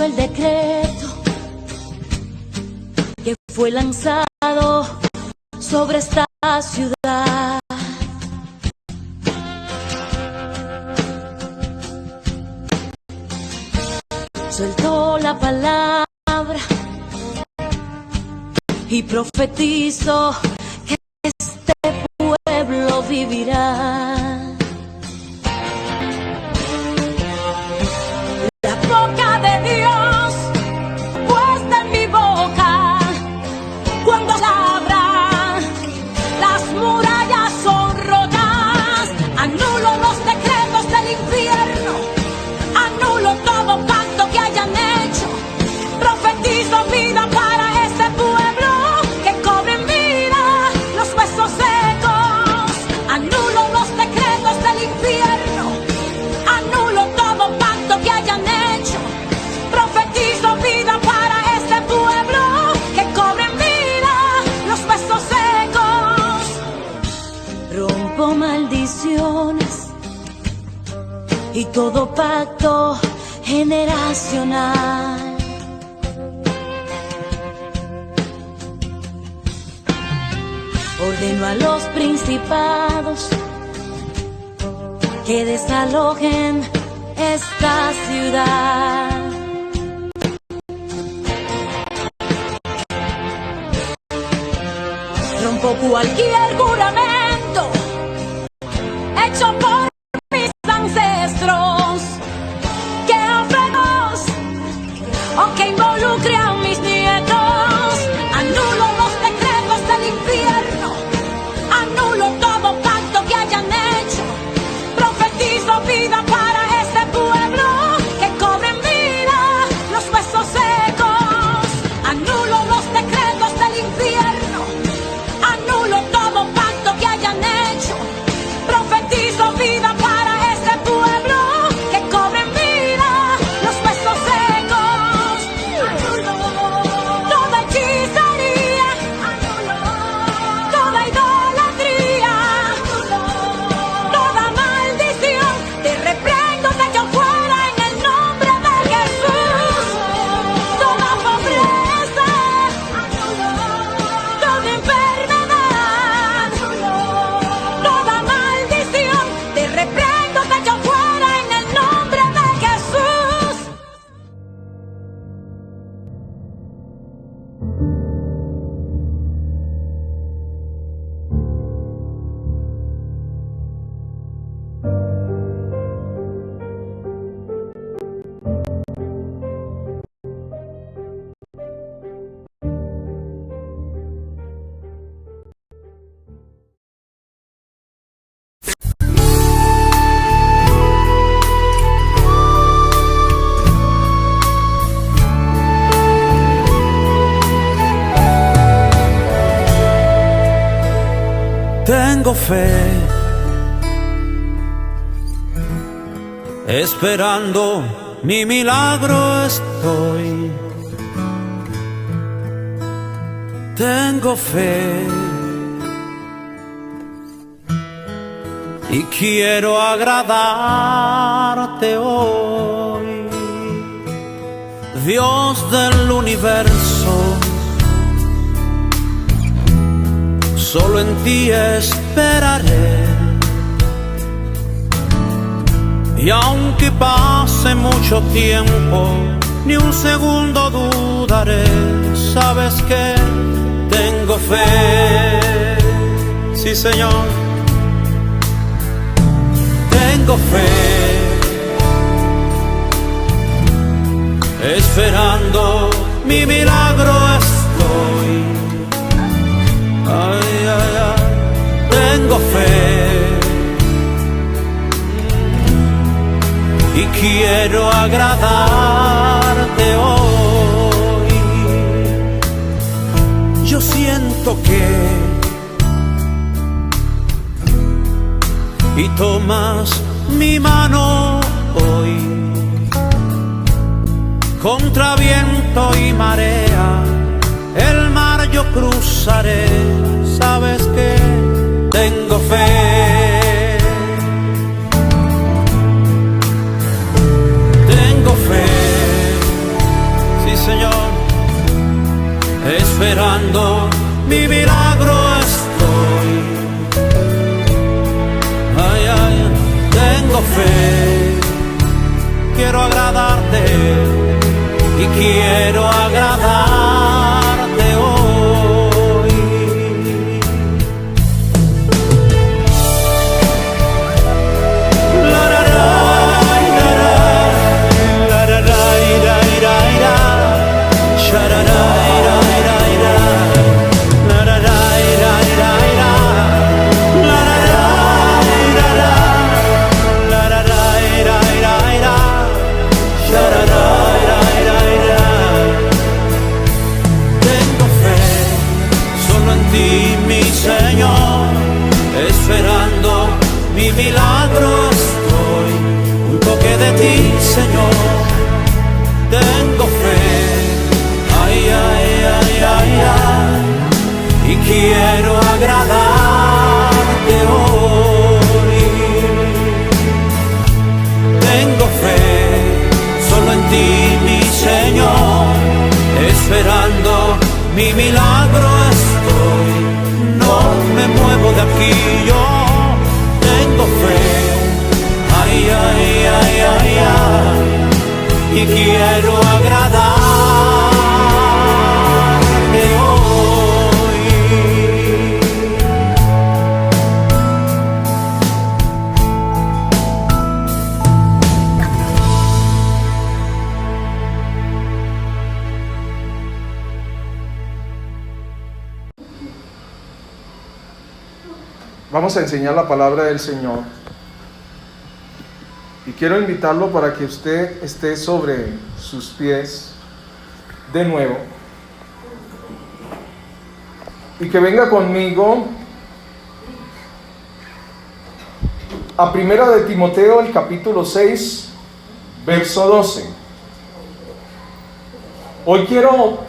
cumpliendo el decreto que fue lanzado sobre esta ciudad. Suelto la palabra y profetizo que este pueblo vivirá. La boca de Dios puesta en mi boca, cuando se abra, las murallas son rotas. Anulo los decretos del infierno, anulo todo pacto que hayan hecho. Profetizo vida para este pueblo, que cobren vida los huesos secos. Anulo los decretos del infierno, anulo todo pacto que hayan hecho. Profetizo vida para este pueblo, que cobren vida los huesos secos. Rompo maldiciones y todo pacto generacional. Ordeno a los principados que desalojen esta ciudad. Rompo cualquier juramento hecho por mis ancestros, que ofrendos o que involucre a mis nietos. Anulo los decretos del infierno, anulo todo pacto que hayan hecho. Profetizo vida para este pueblo, que cobren vida los huesos secos. Anulo los decretos del infierno, anulo todo pacto que hayan hecho. Profetizo vida para este pueblo, que cobren vida los huesos secos. Anulo toda hechicería, anulo toda idolatría, anulo toda maldición. Te reprendo, te echo fuera en el nombre de Jesús. Toda pobreza, anulo toda enfermedad, anulo toda maldición. Te reprendo, te echo fuera en el nombre de Jesús. Tengo fe, esperando mi milagro estoy. Tengo fe y quiero agradarte hoy. Dios del universo, solo en ti esperaré. Y aunque pase mucho tiempo, ni un segundo dudaré. Sabes que tengo fe, sí Señor. Tengo fe, esperando mi milagro estoy. Ay, ay, ay. Tengo fe y quiero agradarte hoy. Yo siento que y tomas mi mano hoy. Contra viento y marea el mar yo cruzaré. Sabes que tengo fe, tengo fe esperando mi milagro estoy. Ay, ay, tengo fe, quiero agradarte y quiero agradarte hoy. La la la, la la, la la la, ira ira ira, sharara ira ira ira, la la la ira ira ira, la la la ira la, la la la ira ira ira, sharara ira ira ira. Tengo fe solo en ti, mi Señor, esperando mi milagro estoy. Un toque de ti, Señor, tengo fe. Ay, ay, ay, ay, ay, y quiero agradarte hoy. Tengo fe solo en ti, mi Señor, esperando mi milagro estoy. No me muevo de aquí, yo tengo fe. Ay, ay, ay, ay, ay, y quiero agradarte hoy. Vamos a enseñar la palabra del Señor. Y quiero invitarlo para que usted esté sobre sus pies de nuevo. Y que venga conmigo a Primera de Timoteo, el capítulo 6, verso 12. Hoy quiero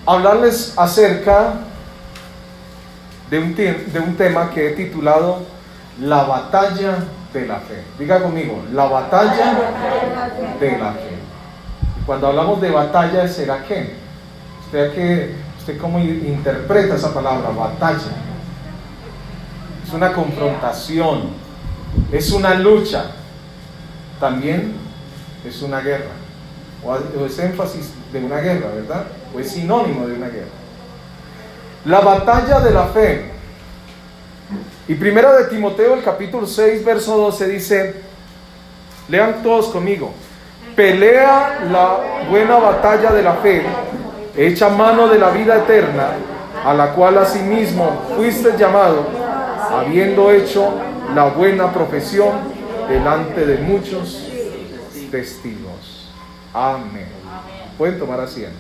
hablarles acerca de un tema que he titulado La batalla de la fe. Diga conmigo, la batalla de la fe. Y cuando hablamos de batalla, ¿será qué? ¿Usted cómo interpreta esa palabra, batalla? Es una confrontación, es una lucha, también es una guerra, o es énfasis de una guerra, ¿verdad? O es sinónimo de una guerra. La batalla de la fe. Y Primera de Timoteo, el capítulo 6, verso 12 dice, lean todos conmigo: pelea la buena batalla de la fe, echa mano de la vida eterna, a la cual asimismo fuiste llamado, habiendo hecho la buena profesión delante de muchos testigos. Amén. Pueden tomar asiento.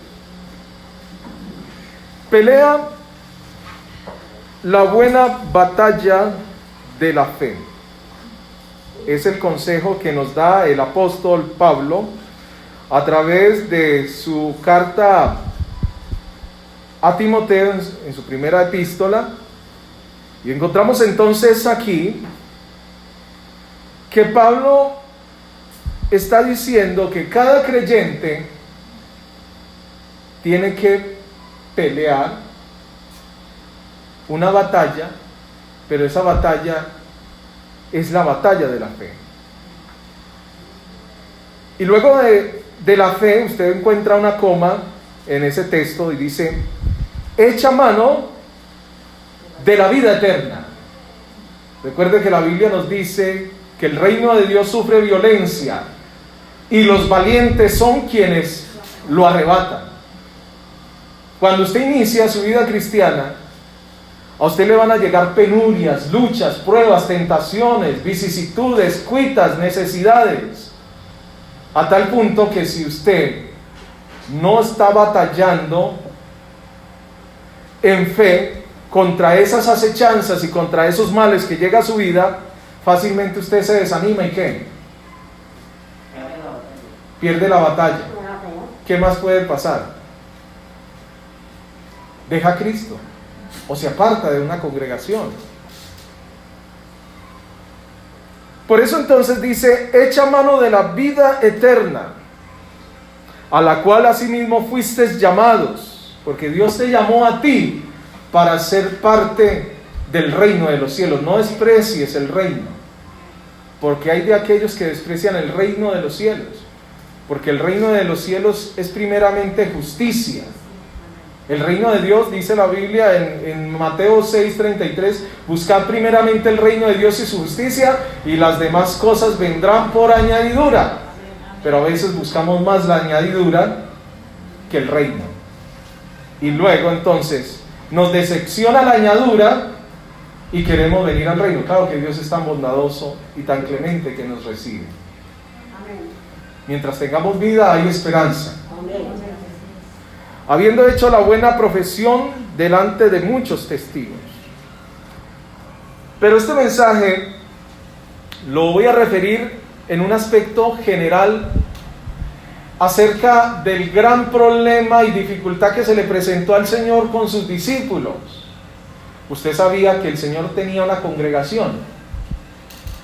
Pelea la buena batalla de la fe. Es el consejo que nos da el apóstol Pablo a través de su carta a Timoteo en su primera epístola. Y encontramos entonces aquí que Pablo está diciendo que cada creyente tiene que pelear una batalla, pero esa batalla es la batalla de la fe. Y luego de la fe, usted encuentra una coma en ese texto y dice: echa mano de la vida eterna. Recuerde que la Biblia nos dice que el reino de Dios sufre violencia y los valientes son quienes lo arrebatan. Cuando usted inicia su vida cristiana, a usted le van a llegar penurias, luchas, pruebas, tentaciones, vicisitudes, cuitas, necesidades, a tal punto que si usted no está batallando en fe contra esas acechanzas y contra esos males que llega a su vida, fácilmente usted se desanima y ¿qué? Pierde la batalla. ¿Qué más puede pasar? Deja a Cristo o se aparta de una congregación. Por eso entonces dice: echa mano de la vida eterna, a la cual asimismo fuisteis llamados. porque Dios te llamó a ti para ser parte del reino de los cielos. No desprecies el reino, porque hay de aquellos que desprecian el reino de los cielos, porque el reino de los cielos es primeramente justicia. El reino de Dios, dice la Biblia en Mateo 6:33, buscad primeramente el reino de Dios y su justicia, y las demás cosas vendrán por añadidura. Pero a veces buscamos más la añadidura que el reino. Y luego entonces nos decepciona la añadidura y queremos venir al reino. Claro que Dios es tan bondadoso y tan clemente que nos recibe. Mientras tengamos vida hay esperanza. Habiendo hecho la buena profesión delante de muchos testigos. Pero este mensaje lo voy a referir en un aspecto general acerca del gran problema y dificultad que se le presentó al Señor con sus discípulos. Usted sabía que el Señor tenía una congregación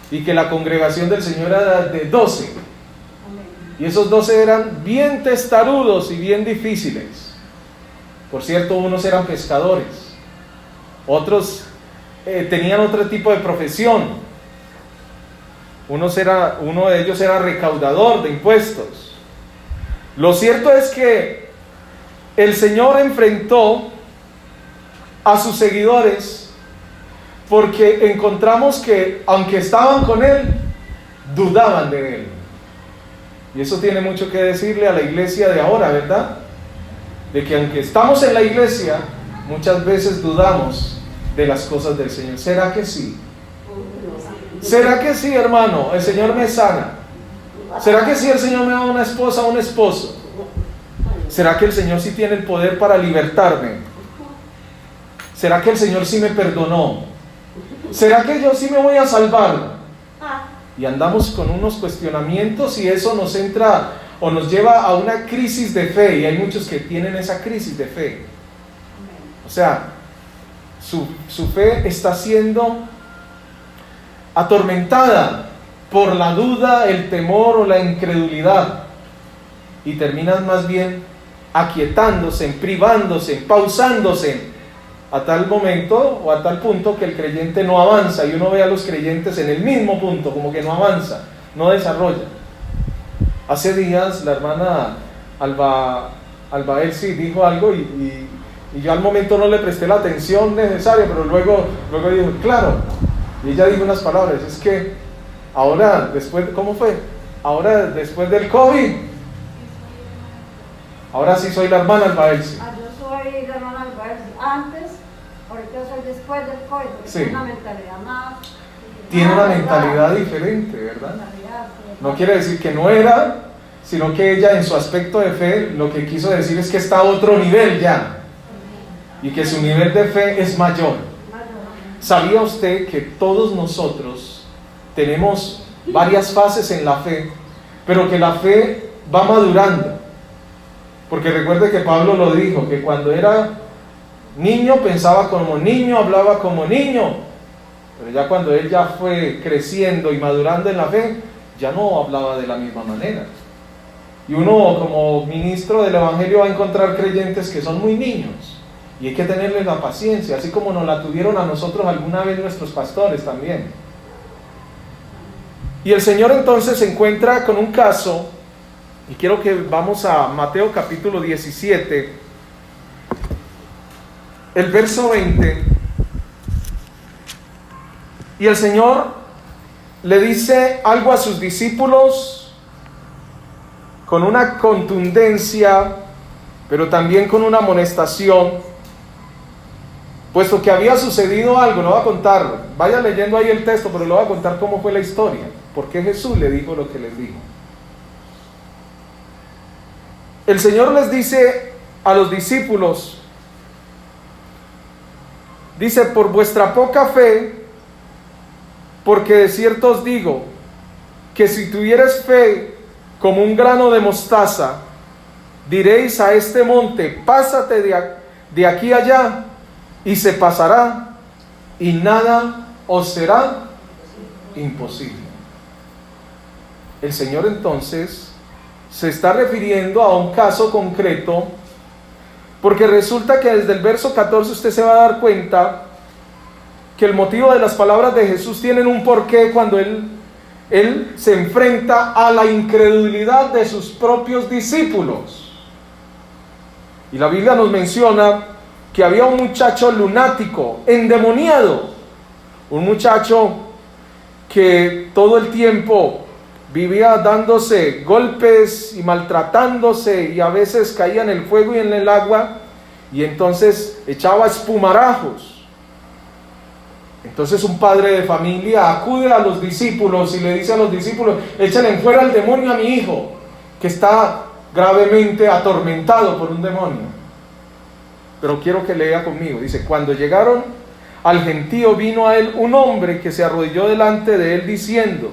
y que la congregación del Señor era de 12. Y esos 12 eran bien testarudos y bien difíciles. Por cierto, unos eran pescadores, otros tenían otro tipo de profesión. Uno de ellos era recaudador de impuestos. Lo cierto es que el Señor enfrentó a sus seguidores porque encontramos que, aunque estaban con Él, dudaban de Él. Y eso tiene mucho que decirle a la iglesia de ahora, ¿verdad? De que aunque estamos en la iglesia, muchas veces dudamos de las cosas del Señor. ¿Será que sí? ¿Será que sí, hermano? El Señor me sana. ¿Será que sí el Señor me da una esposa o un esposo? ¿Será que el Señor sí tiene el poder para libertarme? ¿Será que el Señor sí me perdonó? ¿Será que yo sí me voy a salvar? Y andamos con unos cuestionamientos y eso nos entra o nos lleva a una crisis de fe, y hay muchos que tienen esa crisis de fe. O sea, su fe está siendo atormentada por la duda, el temor o la incredulidad, y terminan más bien aquietándose, privándose, pausándose, a tal momento o a tal punto que el creyente no avanza, y uno ve a los creyentes en el mismo punto, como que no avanza, no desarrolla. Hace días la hermana Alba Elsie dijo algo y yo al momento no le presté la atención necesaria, pero luego dijo, claro, y ella dijo unas palabras, es que ahora, después, ¿cómo fue? Ahora, después del COVID, ahora sí soy la hermana Alba Elsie. Yo soy la hermana Alba Elsie antes, ahorita soy después del COVID, porque Sí. tiene una mentalidad más... Tiene una mentalidad diferente, ¿verdad? No quiere decir que no era, sino que ella en su aspecto de fe lo que quiso decir es que está a otro nivel ya, y que su nivel de fe es mayor. ¿Sabía usted que todos nosotros tenemos varias fases en la fe, pero que la fe va madurando? Porque recuerde que Pablo lo dijo, que cuando era niño pensaba como niño, hablaba como niño, pero ya cuando él ya fue creciendo y madurando en la fe, ya no hablaba de la misma manera. Y uno como ministro del Evangelio va a encontrar creyentes que son muy niños, y hay que tenerles la paciencia, así como nos la tuvieron a nosotros alguna vez nuestros pastores también. Y el Señor entonces se encuentra con un caso, y quiero que vamos a Mateo capítulo 17, el verso 20, y el Señor le dice algo a sus discípulos con una contundencia, pero también con una amonestación, puesto que había sucedido algo. Lo voy a contar, vaya leyendo ahí el texto, pero lo voy a contar cómo fue la historia, porque Jesús le dijo lo que les dijo. El Señor les dice a los discípulos, dice, por vuestra poca fe, porque de cierto os digo, que si tuvierais fe como un grano de mostaza, diréis a este monte, pásate de aquí allá, y se pasará, y nada os será imposible. El Señor entonces se está refiriendo a un caso concreto, Porque resulta que desde el verso 14 usted se va a dar cuenta que el motivo de las palabras de Jesús tienen un porqué cuando Él se enfrenta a la incredulidad de sus propios discípulos. Y la Biblia nos menciona que había un muchacho lunático, endemoniado, un muchacho que todo el tiempo vivía dándose golpes y maltratándose, y a veces caía en el fuego y en el agua, y entonces echaba espumarajos. Entonces un padre de familia acude a los discípulos y le dice a los discípulos: échenle fuera el demonio a mi hijo, que está gravemente atormentado por un demonio. Pero quiero que lea conmigo. Dice: cuando llegaron al gentío, vino a él un hombre que se arrodilló delante de él diciendo: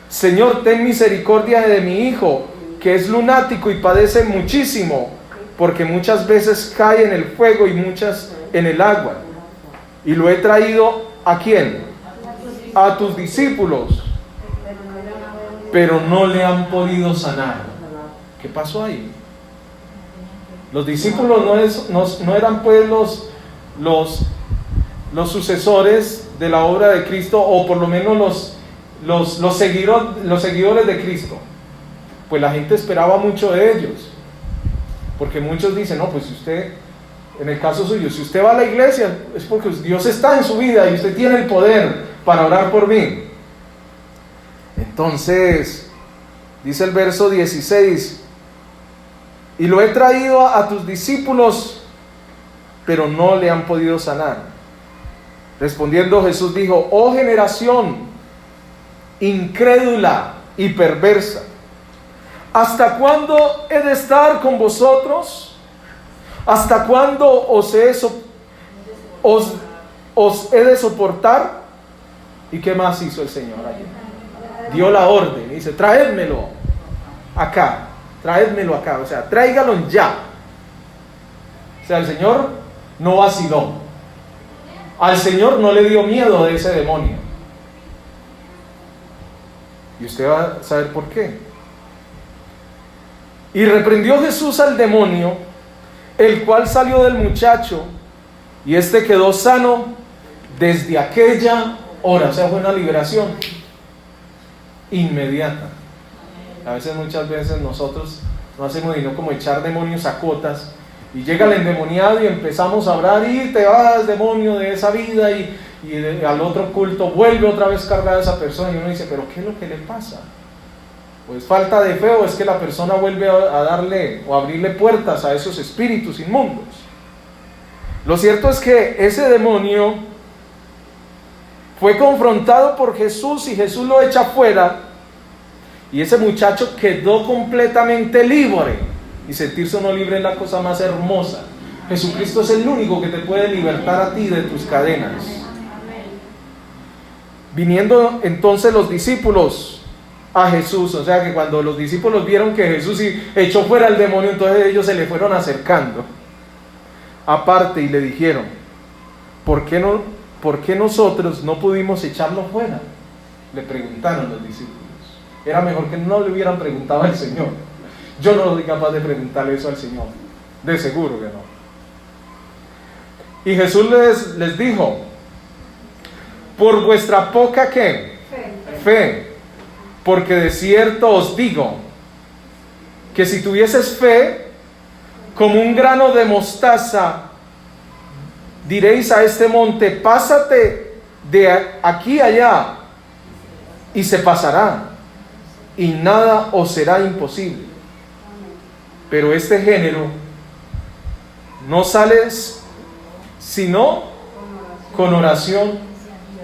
Señor, ten misericordia de mi hijo, que es lunático y padece muchísimo, porque muchas veces cae en el fuego y muchas en el agua. Y lo he traído ¿a quién? A tus discípulos, pero no le han podido sanar. ¿Qué pasó ahí? Los discípulos no eran pues los sucesores de la obra de Cristo, o por lo menos los seguidores de Cristo. Pues la gente esperaba mucho de ellos, porque muchos dicen: no, pues si usted, en el caso suyo, si usted va a la iglesia es porque Dios está en su vida y usted tiene el poder para orar por mí. Entonces dice el verso 16: y lo he traído a tus discípulos, pero no le han podido sanar. Respondiendo Jesús dijo: oh generación incrédula y perversa, ¿hasta cuándo he de estar con vosotros? ¿Hasta cuándo os he de soportar? ¿Y qué más hizo el Señor allí? Dio la orden, dice: traédmelo acá, o sea, tráigalo ya. O sea, el Señor no vaciló. Al Señor no le dio miedo de ese demonio. Y usted va a saber por qué. Y reprendió Jesús al demonio, el cual salió del muchacho, y éste quedó sano desde aquella hora. O sea, fue una liberación inmediata. Muchas veces nosotros no hacemos sino como echar demonios a cuotas, y llega el endemoniado y empezamos a orar: y te vas, demonio, de esa vida, y al otro culto vuelve otra vez cargada esa persona, y uno dice: pero ¿qué es lo que le pasa? Pues falta de fe, o es que la persona vuelve a darle o abrirle puertas a esos espíritus inmundos. Lo cierto es que ese demonio fue confrontado por Jesús, y Jesús lo echa fuera, y ese muchacho quedó completamente libre. Y sentirse uno libre es la cosa más hermosa. Jesucristo es el único que te puede libertar a ti de tus cadenas. Viniendo entonces los discípulos a Jesús, o sea que cuando los discípulos vieron que Jesús echó fuera al demonio, entonces ellos se le fueron acercando aparte y le dijeron: ¿por qué nosotros no pudimos echarlo fuera? Le preguntaron los discípulos. Era mejor que no le hubieran preguntado al Señor. Yo no soy capaz de preguntarle eso al Señor, de seguro que no. Y Jesús les dijo: por vuestra poca ¿qué? Fe. Porque de cierto os digo que si tuvieses fe como un grano de mostaza, diréis a este monte: pásate de aquí allá, y se pasará, y nada os será imposible. Pero este género no sale sino con oración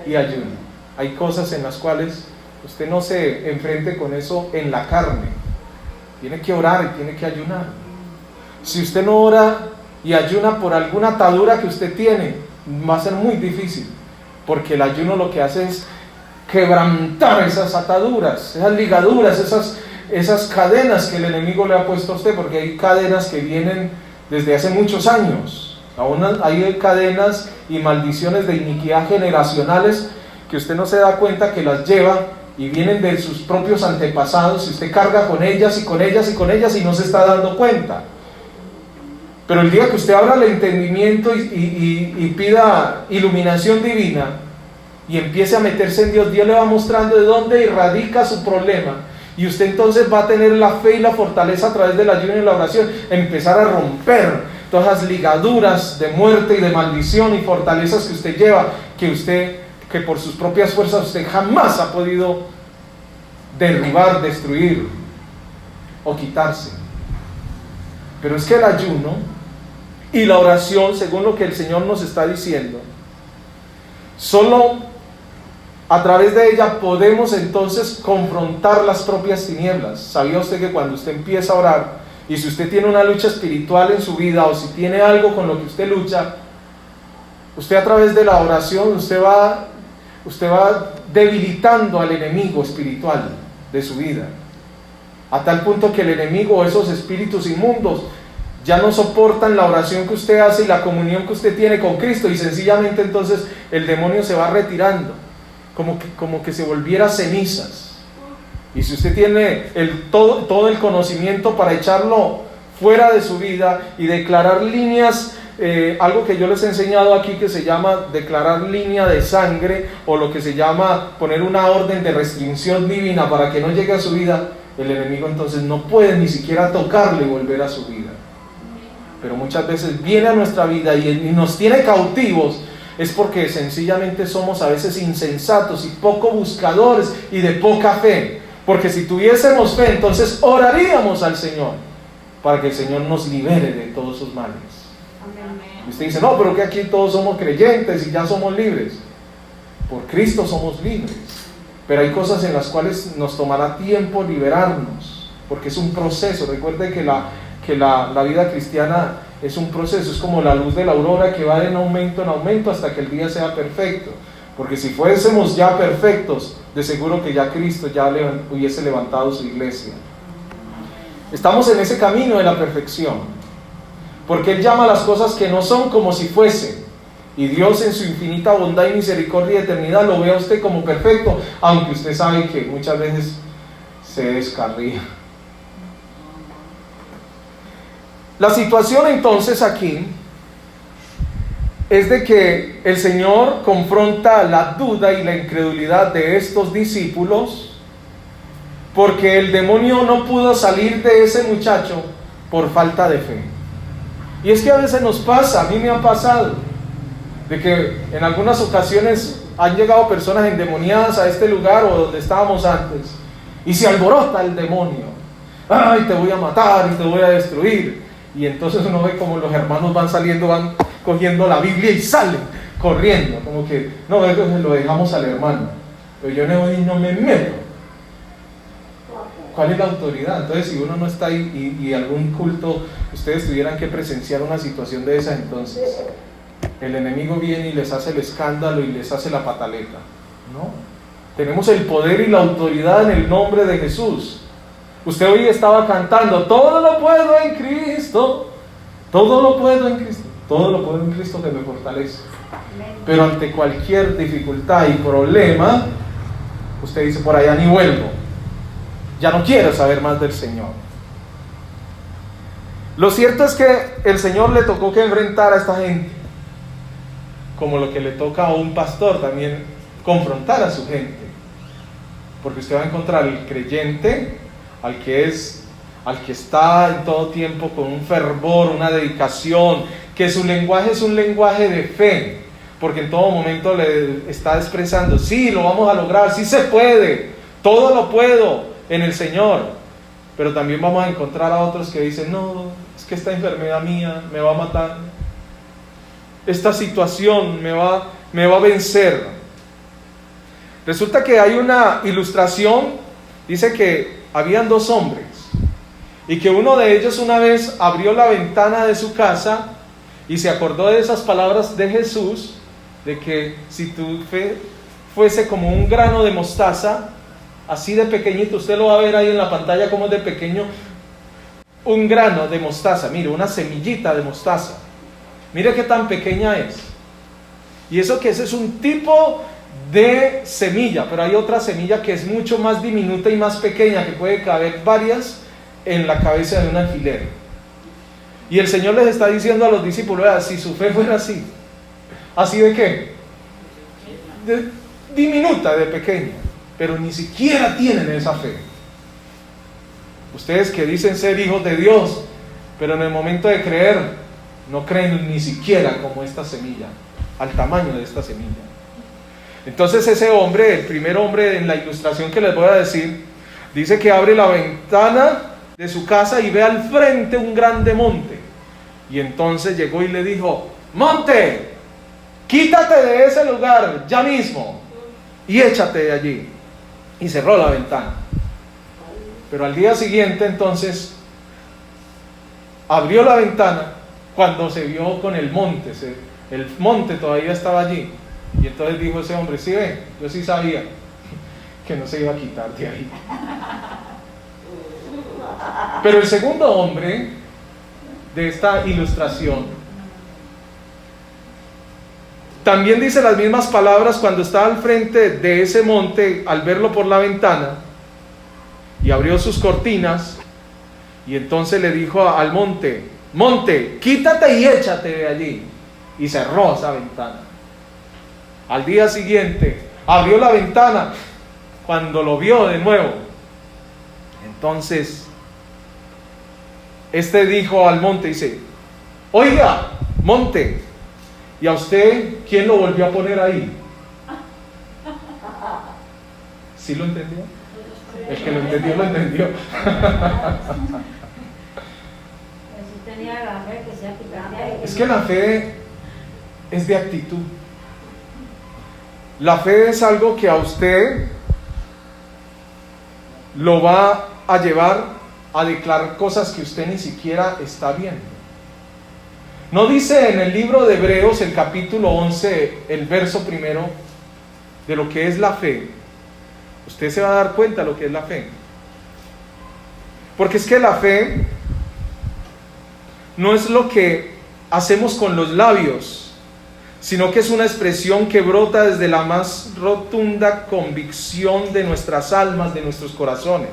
y ayuno. Hay cosas en las cuales usted no se enfrente con eso en la carne. Tiene que orar y tiene que ayunar. Si usted no ora y ayuna por alguna atadura que usted tiene, va a ser muy difícil, porque el ayuno lo que hace es quebrantar esas ataduras, esas ligaduras, esas cadenas que el enemigo le ha puesto a usted, porque hay cadenas que vienen desde hace muchos años. Aún hay cadenas y maldiciones de iniquidad generacionales que usted no se da cuenta que las lleva, y vienen de sus propios antepasados, y usted carga con ellas y con ellas y con ellas y no se está dando cuenta. Pero el día que usted abra el entendimiento y pida iluminación divina y empiece a meterse en Dios, Dios le va mostrando de dónde radica su problema. Y usted entonces va a tener la fe y la fortaleza a través del ayuno y la oración, empezar a romper todas las ligaduras de muerte y de maldición y fortalezas que usted lleva, que por sus propias fuerzas usted jamás ha podido derribar, destruir o quitarse. Pero es que el ayuno y la oración, según lo que el Señor nos está diciendo, solo a través de ella podemos entonces confrontar las propias tinieblas. ¿Sabía usted que cuando usted empieza a orar, y si usted tiene una lucha espiritual en su vida, o si tiene algo con lo que usted lucha, usted a través de la oración, usted va debilitando al enemigo espiritual de su vida, a tal punto que el enemigo, esos espíritus inmundos, ya no soportan la oración que usted hace y la comunión que usted tiene con Cristo, y sencillamente entonces el demonio se va retirando, como que se volviera cenizas. Y si usted tiene todo el conocimiento para echarlo fuera de su vida y declarar líneas, algo que yo les he enseñado aquí que se llama declarar línea de sangre, o lo que se llama poner una orden de restricción divina para que no llegue a su vida, el enemigo entonces no puede ni siquiera tocarle y volver a su vida. Pero muchas veces viene a nuestra vida y nos tiene cautivos, es porque sencillamente somos a veces insensatos y poco buscadores y de poca fe. Porque si tuviésemos fe, entonces oraríamos al Señor para que el Señor nos libere de todos sus males. Y usted dice, no, pero que aquí todos somos creyentes y ya somos libres. Por Cristo somos libres, pero hay cosas en las cuales nos tomará tiempo liberarnos, porque es un proceso. Recuerde que la vida cristiana es un proceso, es como la luz de la aurora que va en aumento hasta que el día sea perfecto. Porque si fuésemos ya perfectos, de seguro que ya Cristo ya hubiese levantado su iglesia. Estamos en ese camino de la perfección, porque Él llama las cosas que no son como si fuesen, y Dios en su infinita bondad y misericordia y eternidad lo ve a usted como perfecto, aunque usted sabe que muchas veces se descarría. La situación entonces aquí es de que el Señor confronta la duda y la incredulidad de estos discípulos, porque el demonio no pudo salir de ese muchacho por falta de fe. Y es que a veces nos pasa, a mí me ha pasado, de que en algunas ocasiones han llegado personas endemoniadas a este lugar o donde estábamos antes, y se alborota el demonio. Ay, te voy a matar y te voy a destruir. Y entonces uno ve como los hermanos van saliendo, van cogiendo la Biblia y salen corriendo, como que no, lo dejamos al hermano, pero yo no me meto. ¿Cuál es la autoridad? Entonces, si uno no está ahí y algún culto ustedes tuvieran que presenciar una situación de esa, entonces el enemigo viene y les hace el escándalo y les hace la pataleta. No, tenemos el poder y la autoridad en el nombre de Jesús. Usted hoy estaba cantando, todo lo puedo en Cristo, todo lo puedo en Cristo, todo lo puedo en Cristo que me fortalece. Pero ante cualquier dificultad y problema, usted dice, por allá ni vuelvo, ya no quiero saber más del Señor. Lo cierto es que el Señor le tocó que enfrentar a esta gente, como lo que le toca a un pastor también, confrontar a su gente, porque usted va a encontrar al creyente, al que está en todo tiempo con un fervor, una dedicación, que su lenguaje es un lenguaje de fe, porque en todo momento le está expresando, sí, lo vamos a lograr, sí se puede, todo lo puedo en el Señor. Pero también vamos a encontrar a otros que dicen, no, es que esta enfermedad mía me va a matar, esta situación me va a vencer. Resulta que hay una ilustración, dice que habían dos hombres, y que uno de ellos una vez abrió la ventana de su casa y se acordó de esas palabras de Jesús, de que si tu fe fuese como un grano de mostaza, así de pequeñito, usted lo va a ver ahí en la pantalla como es de pequeño, un grano de mostaza, mire, una semillita de mostaza, mire qué tan pequeña es. Y eso que ese es un tipo de semilla, pero hay otra semilla que es mucho más diminuta y más pequeña, que puede caber varias en la cabeza de un alfiler. Y el Señor les está diciendo a los discípulos, vea, si su fe fuera así, ¿así de qué? De diminuta, de pequeña, pero ni siquiera tienen esa fe. Ustedes que dicen ser hijos de Dios, pero en el momento de creer, no creen ni siquiera como esta semilla, al tamaño de esta semilla. Entonces ese hombre, el primer hombre en la ilustración que les voy a decir, dice que abre la ventana de su casa y ve al frente un grande monte. Y entonces llegó y le dijo, monte, quítate de ese lugar ya mismo y échate de allí. Y cerró la ventana. Pero al día siguiente entonces abrió la ventana cuando se vio con el monte. El monte todavía estaba allí. Y entonces dijo ese hombre, sí ve, yo sí sabía que no se iba a quitar de ahí. Pero el segundo hombre de esta ilustración también dice las mismas palabras cuando estaba al frente de ese monte, al verlo por la ventana, y abrió sus cortinas, y entonces le dijo al monte, monte, quítate y échate de allí, y cerró esa ventana. Al día siguiente abrió la ventana cuando lo vio de nuevo. Entonces este dijo al monte, dice, oiga, monte, ¿y a usted quién lo volvió a poner ahí? ¿Sí lo entendió? El que lo entendió, lo entendió. Es que la fe es de actitud. La fe es algo que a usted lo va a llevar a declarar cosas que usted ni siquiera está viendo. ¿No dice en el libro de Hebreos, el capítulo 11, el verso primero, de lo que es la fe? Usted se va a dar cuenta de lo que es la fe. Porque es que la fe no es lo que hacemos con los labios, sino que es una expresión que brota desde la más rotunda convicción de nuestras almas, de nuestros corazones.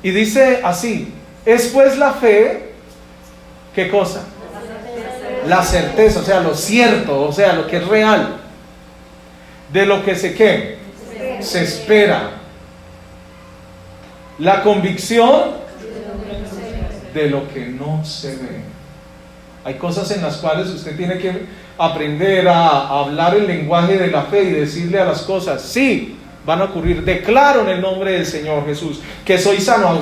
Y dice así, es pues la fe, ¿qué cosa? La certeza, o sea, lo cierto, o sea, lo que es real, de lo que ¿qué? Se espera. La convicción de lo que no se ve. Hay cosas en las cuales usted tiene que aprender a hablar el lenguaje de la fe y decirle a las cosas, sí, van a ocurrir. Declaro en el nombre del Señor Jesús que soy sano,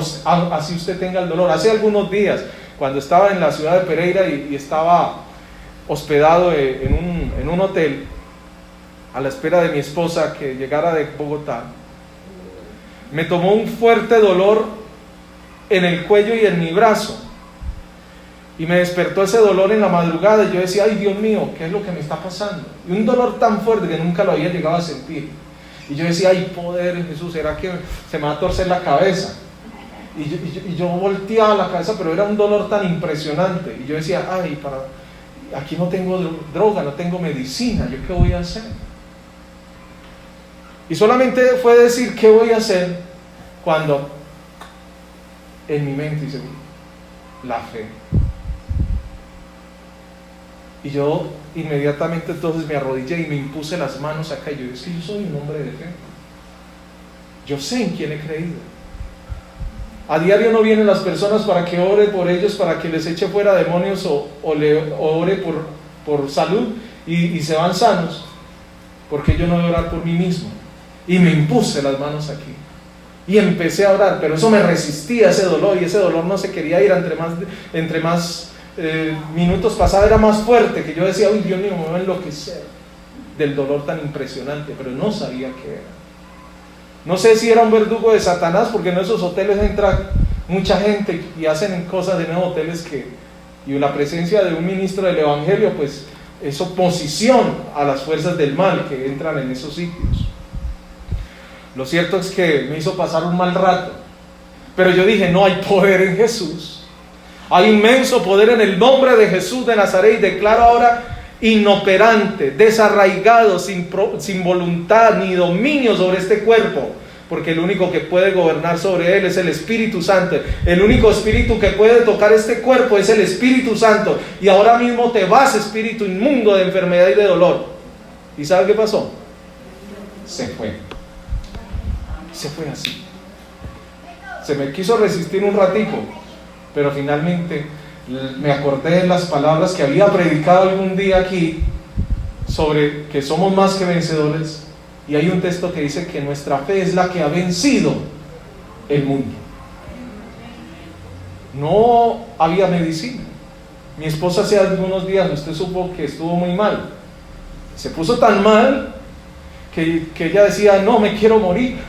así usted tenga el dolor. Hace algunos días, cuando estaba en la ciudad de Pereira y estaba hospedado en un hotel, a la espera de mi esposa que llegara de Bogotá, me tomó un fuerte dolor en el cuello y en mi brazo. Y me despertó ese dolor en la madrugada y yo decía, ay Dios mío, ¿qué es lo que me está pasando? Y un dolor tan fuerte que nunca lo había llegado a sentir. Y yo decía, ay poder de Jesús, ¿será que se me va a torcer la cabeza? Y yo volteaba la cabeza, pero era un dolor tan impresionante. Y yo decía, ay, aquí no tengo droga, no tengo medicina, ¿yo qué voy a hacer? Y solamente fue decir, ¿qué voy a hacer? Cuando en mi mente dice, la fe. Y yo inmediatamente entonces me arrodillé y me impuse las manos acá. Y yo dije, yo soy un hombre de fe. Yo sé en quién he creído. A diario no vienen las personas para que ore por ellos, para que les eche fuera demonios o ore por salud y se van sanos. Porque yo no voy a orar por mí mismo. Y me impuse las manos aquí. Y empecé a orar, pero eso me resistía, ese dolor. Y ese dolor no se quería ir. Entre más minutos pasaba era más fuerte, que yo decía, uy Dios mío, me voy a enloquecer del dolor tan impresionante, pero no sabía qué era. No sé si era un verdugo de Satanás, porque en esos hoteles entra mucha gente y hacen cosas en esos hoteles y la presencia de un ministro del evangelio pues es oposición a las fuerzas del mal que entran en esos sitios. Lo cierto es que me hizo pasar un mal rato, pero yo dije, no, hay poder en Jesús. Hay inmenso poder en el nombre de Jesús de Nazaret, y declaro ahora inoperante, desarraigado, sin voluntad ni dominio sobre este cuerpo, porque el único que puede gobernar sobre él es el Espíritu Santo. El único espíritu que puede tocar este cuerpo es el Espíritu Santo. Y ahora mismo te vas, espíritu inmundo de enfermedad y de dolor. ¿Y sabe qué pasó? Se fue. Se fue así. Se me quiso resistir un ratico, pero finalmente me acordé de las palabras que había predicado algún día aquí sobre que somos más que vencedores, y hay un texto que dice que nuestra fe es la que ha vencido el mundo. No había medicina. Mi esposa hace algunos días, usted supo que estuvo muy mal, se puso tan mal que ella decía: no, me quiero morir,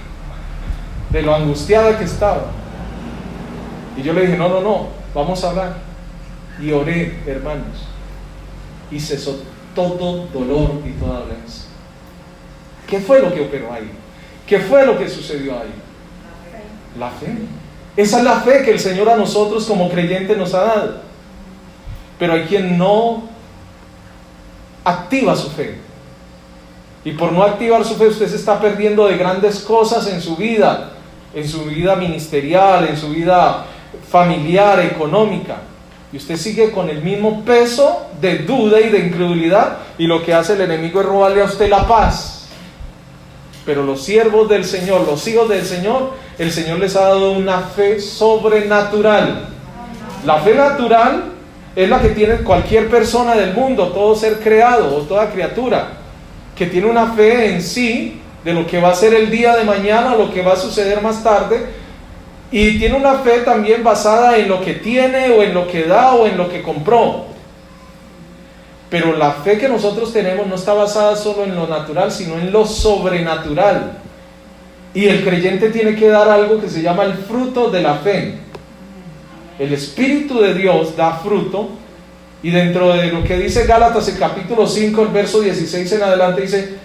de lo angustiada que estaba. Y yo le dije: no, vamos a hablar. Y oré, hermanos, y cesó todo dolor y toda dolencia. ¿Qué fue lo que operó ahí? ¿Qué fue lo que sucedió ahí? La fe. Esa es la fe que el Señor a nosotros como creyentes nos ha dado. Pero hay quien no activa su fe, y por no activar su fe usted se está perdiendo de grandes cosas en su vida ministerial, en su vida familiar, económica, y usted sigue con el mismo peso de duda y de incredulidad, y lo que hace el enemigo es robarle a usted la paz. Pero los siervos del Señor, los hijos del Señor, el Señor les ha dado una fe sobrenatural. La fe natural es la que tiene cualquier persona del mundo, todo ser creado o toda criatura, que tiene una fe en sí de lo que va a ser el día de mañana, lo que va a suceder más tarde, y tiene una fe también basada en lo que tiene, o en lo que da, o en lo que compró. Pero la fe que nosotros tenemos no está basada solo en lo natural, sino en lo sobrenatural. Y el creyente tiene que dar algo que se llama el fruto de la fe. El Espíritu de Dios da fruto, y dentro de lo que dice Gálatas, el capítulo 5, el verso 16 en adelante, dice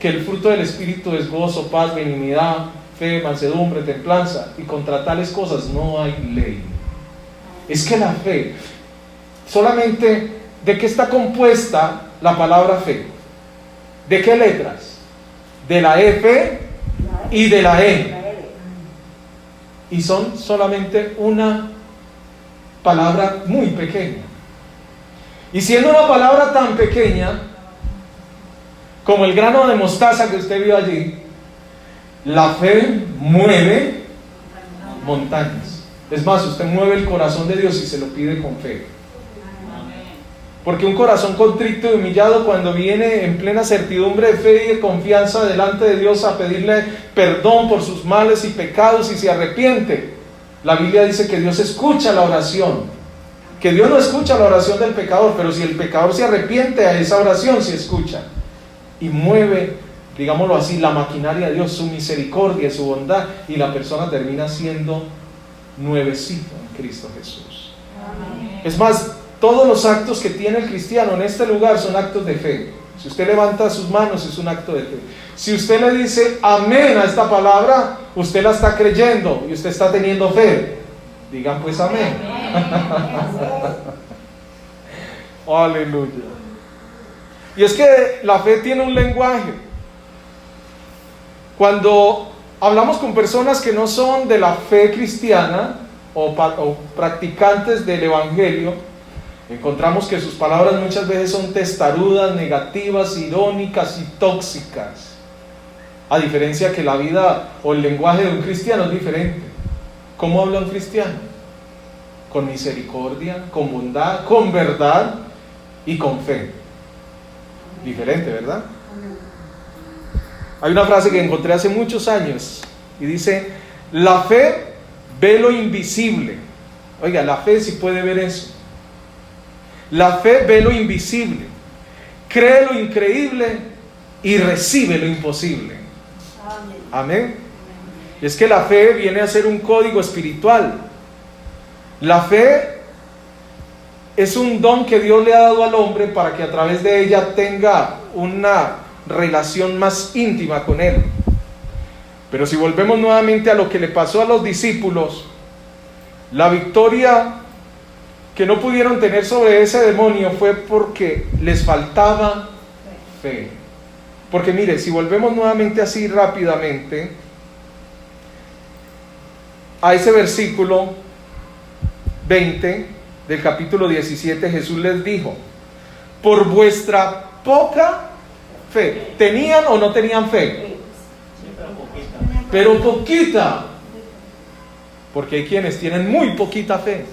que el fruto del Espíritu es gozo, paz, benignidad, fe, mansedumbre, templanza, y contra tales cosas no hay ley. Es que la fe, solamente, ¿de qué está compuesta la palabra fe? ¿De qué letras? De la F y de la E. Y son solamente una palabra muy pequeña. Y siendo una palabra tan pequeña como el grano de mostaza que usted vio allí, la fe mueve montañas. Es más, usted mueve el corazón de Dios y se lo pide con fe. Porque un corazón contrito y humillado, cuando viene en plena certidumbre de fe y de confianza delante de Dios a pedirle perdón por sus males y pecados, y se arrepiente, la Biblia dice que Dios escucha la oración. Que Dios no escucha la oración del pecador, pero si el pecador se arrepiente, a esa oración se escucha. Y mueve, digámoslo así, la maquinaria de Dios, su misericordia, su bondad, y la persona termina siendo nuevecito en Cristo Jesús. Amén. Es más, todos los actos que tiene el cristiano en este lugar son actos de fe. Si usted levanta sus manos, es un acto de fe. Si usted le dice amén a esta palabra, usted la está creyendo y usted está teniendo fe. Digan pues amén. Aleluya. Y es que la fe tiene un lenguaje. Cuando hablamos con personas que no son de la fe cristiana o practicantes del evangelio, encontramos que sus palabras muchas veces son testarudas, negativas, irónicas y tóxicas. A diferencia que la vida o el lenguaje de un cristiano es diferente. ¿Cómo habla un cristiano? Con misericordia, con bondad, con verdad y con fe. Diferente, ¿verdad? Hay una frase que encontré hace muchos años y dice: la fe ve lo invisible. Oiga, la fe sí puede ver eso. La fe ve lo invisible, cree lo increíble y recibe lo imposible. Amén. Y es que la fe viene a ser un código espiritual. La fe es un don que Dios le ha dado al hombre para que a través de ella tenga una relación más íntima con Él. Pero si volvemos nuevamente a lo que le pasó a los discípulos, la victoria que no pudieron tener sobre ese demonio fue porque les faltaba fe. Porque mire, si volvemos nuevamente así rápidamente, a ese versículo 20 del capítulo 17, Jesús les dijo: por vuestra poca fe. ¿Tenían o no tenían fe? Pero poquita. Porque hay quienes tienen muy poquita fe,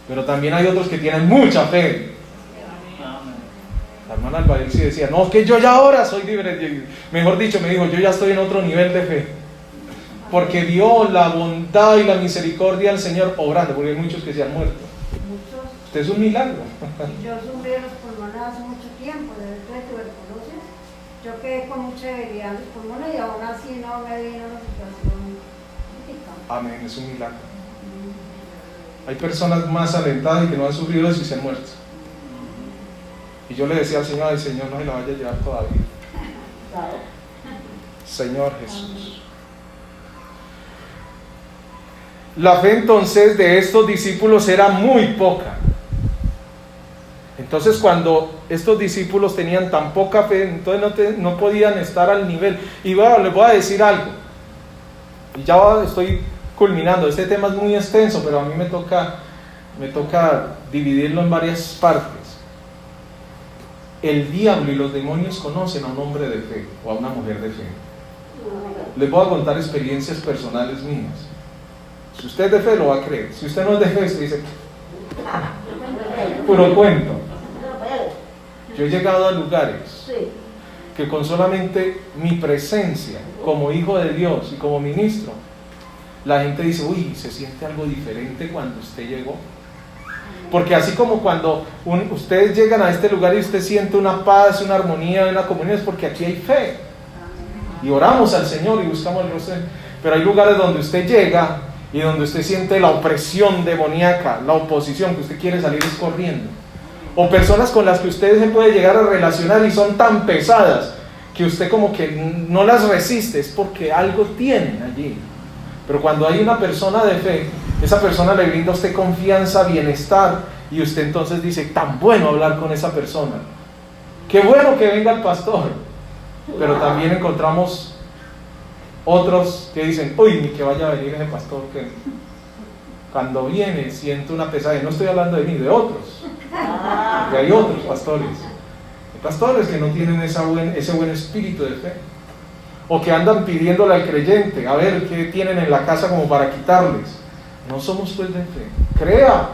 pero también hay otros que tienen mucha fe. La hermana Albael sí decía: no, que yo ya ahora soy libre. Mejor dicho, me dijo: yo ya estoy en otro nivel de fe, porque vio la bondad y la misericordia del Señor obrando, porque hay muchos que se han muerto. Muchos. Usted es un milagro. Y yo sufrí de los pulmones hace mucho tiempo, de tuberculosis. Yo quedé con mucha debilidad en los pulmones y aún así no me vino una situación crítica. Amén, es un milagro. Hay personas más alentadas y que no han sufrido eso y se han muerto. Y yo le decía al Señor: ay, Señor, no se la vaya a llevar todavía. Señor Jesús. La fe entonces de estos discípulos era muy poca. Entonces, cuando estos discípulos tenían tan poca fe, entonces no podían estar al nivel. Y bueno, les voy a decir algo, y ya estoy culminando. Este tema es muy extenso, pero a mí me toca dividirlo en varias partes. El diablo y los demonios conocen a un hombre de fe o a una mujer de fe. Les voy a contar experiencias personales mías. Si usted es de fe, lo va a creer. Si usted no es de fe, usted dice: puro cuento. Yo he llegado a lugares que con solamente mi presencia como hijo de Dios y como ministro, la gente dice: uy, se siente algo diferente cuando usted llegó. Porque así como cuando ustedes llegan a este lugar y usted siente una paz, una armonía, una comunión, es porque aquí hay fe. Y oramos al Señor y buscamos el rostro. Pero hay lugares donde usted llega y donde usted siente la opresión demoníaca, la oposición, que usted quiere salir corriendo. O personas con las que usted se puede llegar a relacionar y son tan pesadas que usted como que no las resiste, es porque algo tienen allí. Pero cuando hay una persona de fe, esa persona le brinda a usted confianza, bienestar, y usted entonces dice: tan bueno hablar con esa persona, qué bueno que venga el pastor. Pero también encontramos otros que dicen: uy, ni que vaya a venir ese pastor, que cuando viene siento una pesadez. No estoy hablando de mí, de otros, porque hay otros pastores. Hay pastores que no tienen ese buen espíritu de fe, o que andan pidiéndole al creyente a ver qué tienen en la casa como para quitarles. No somos pues de fe. Crea.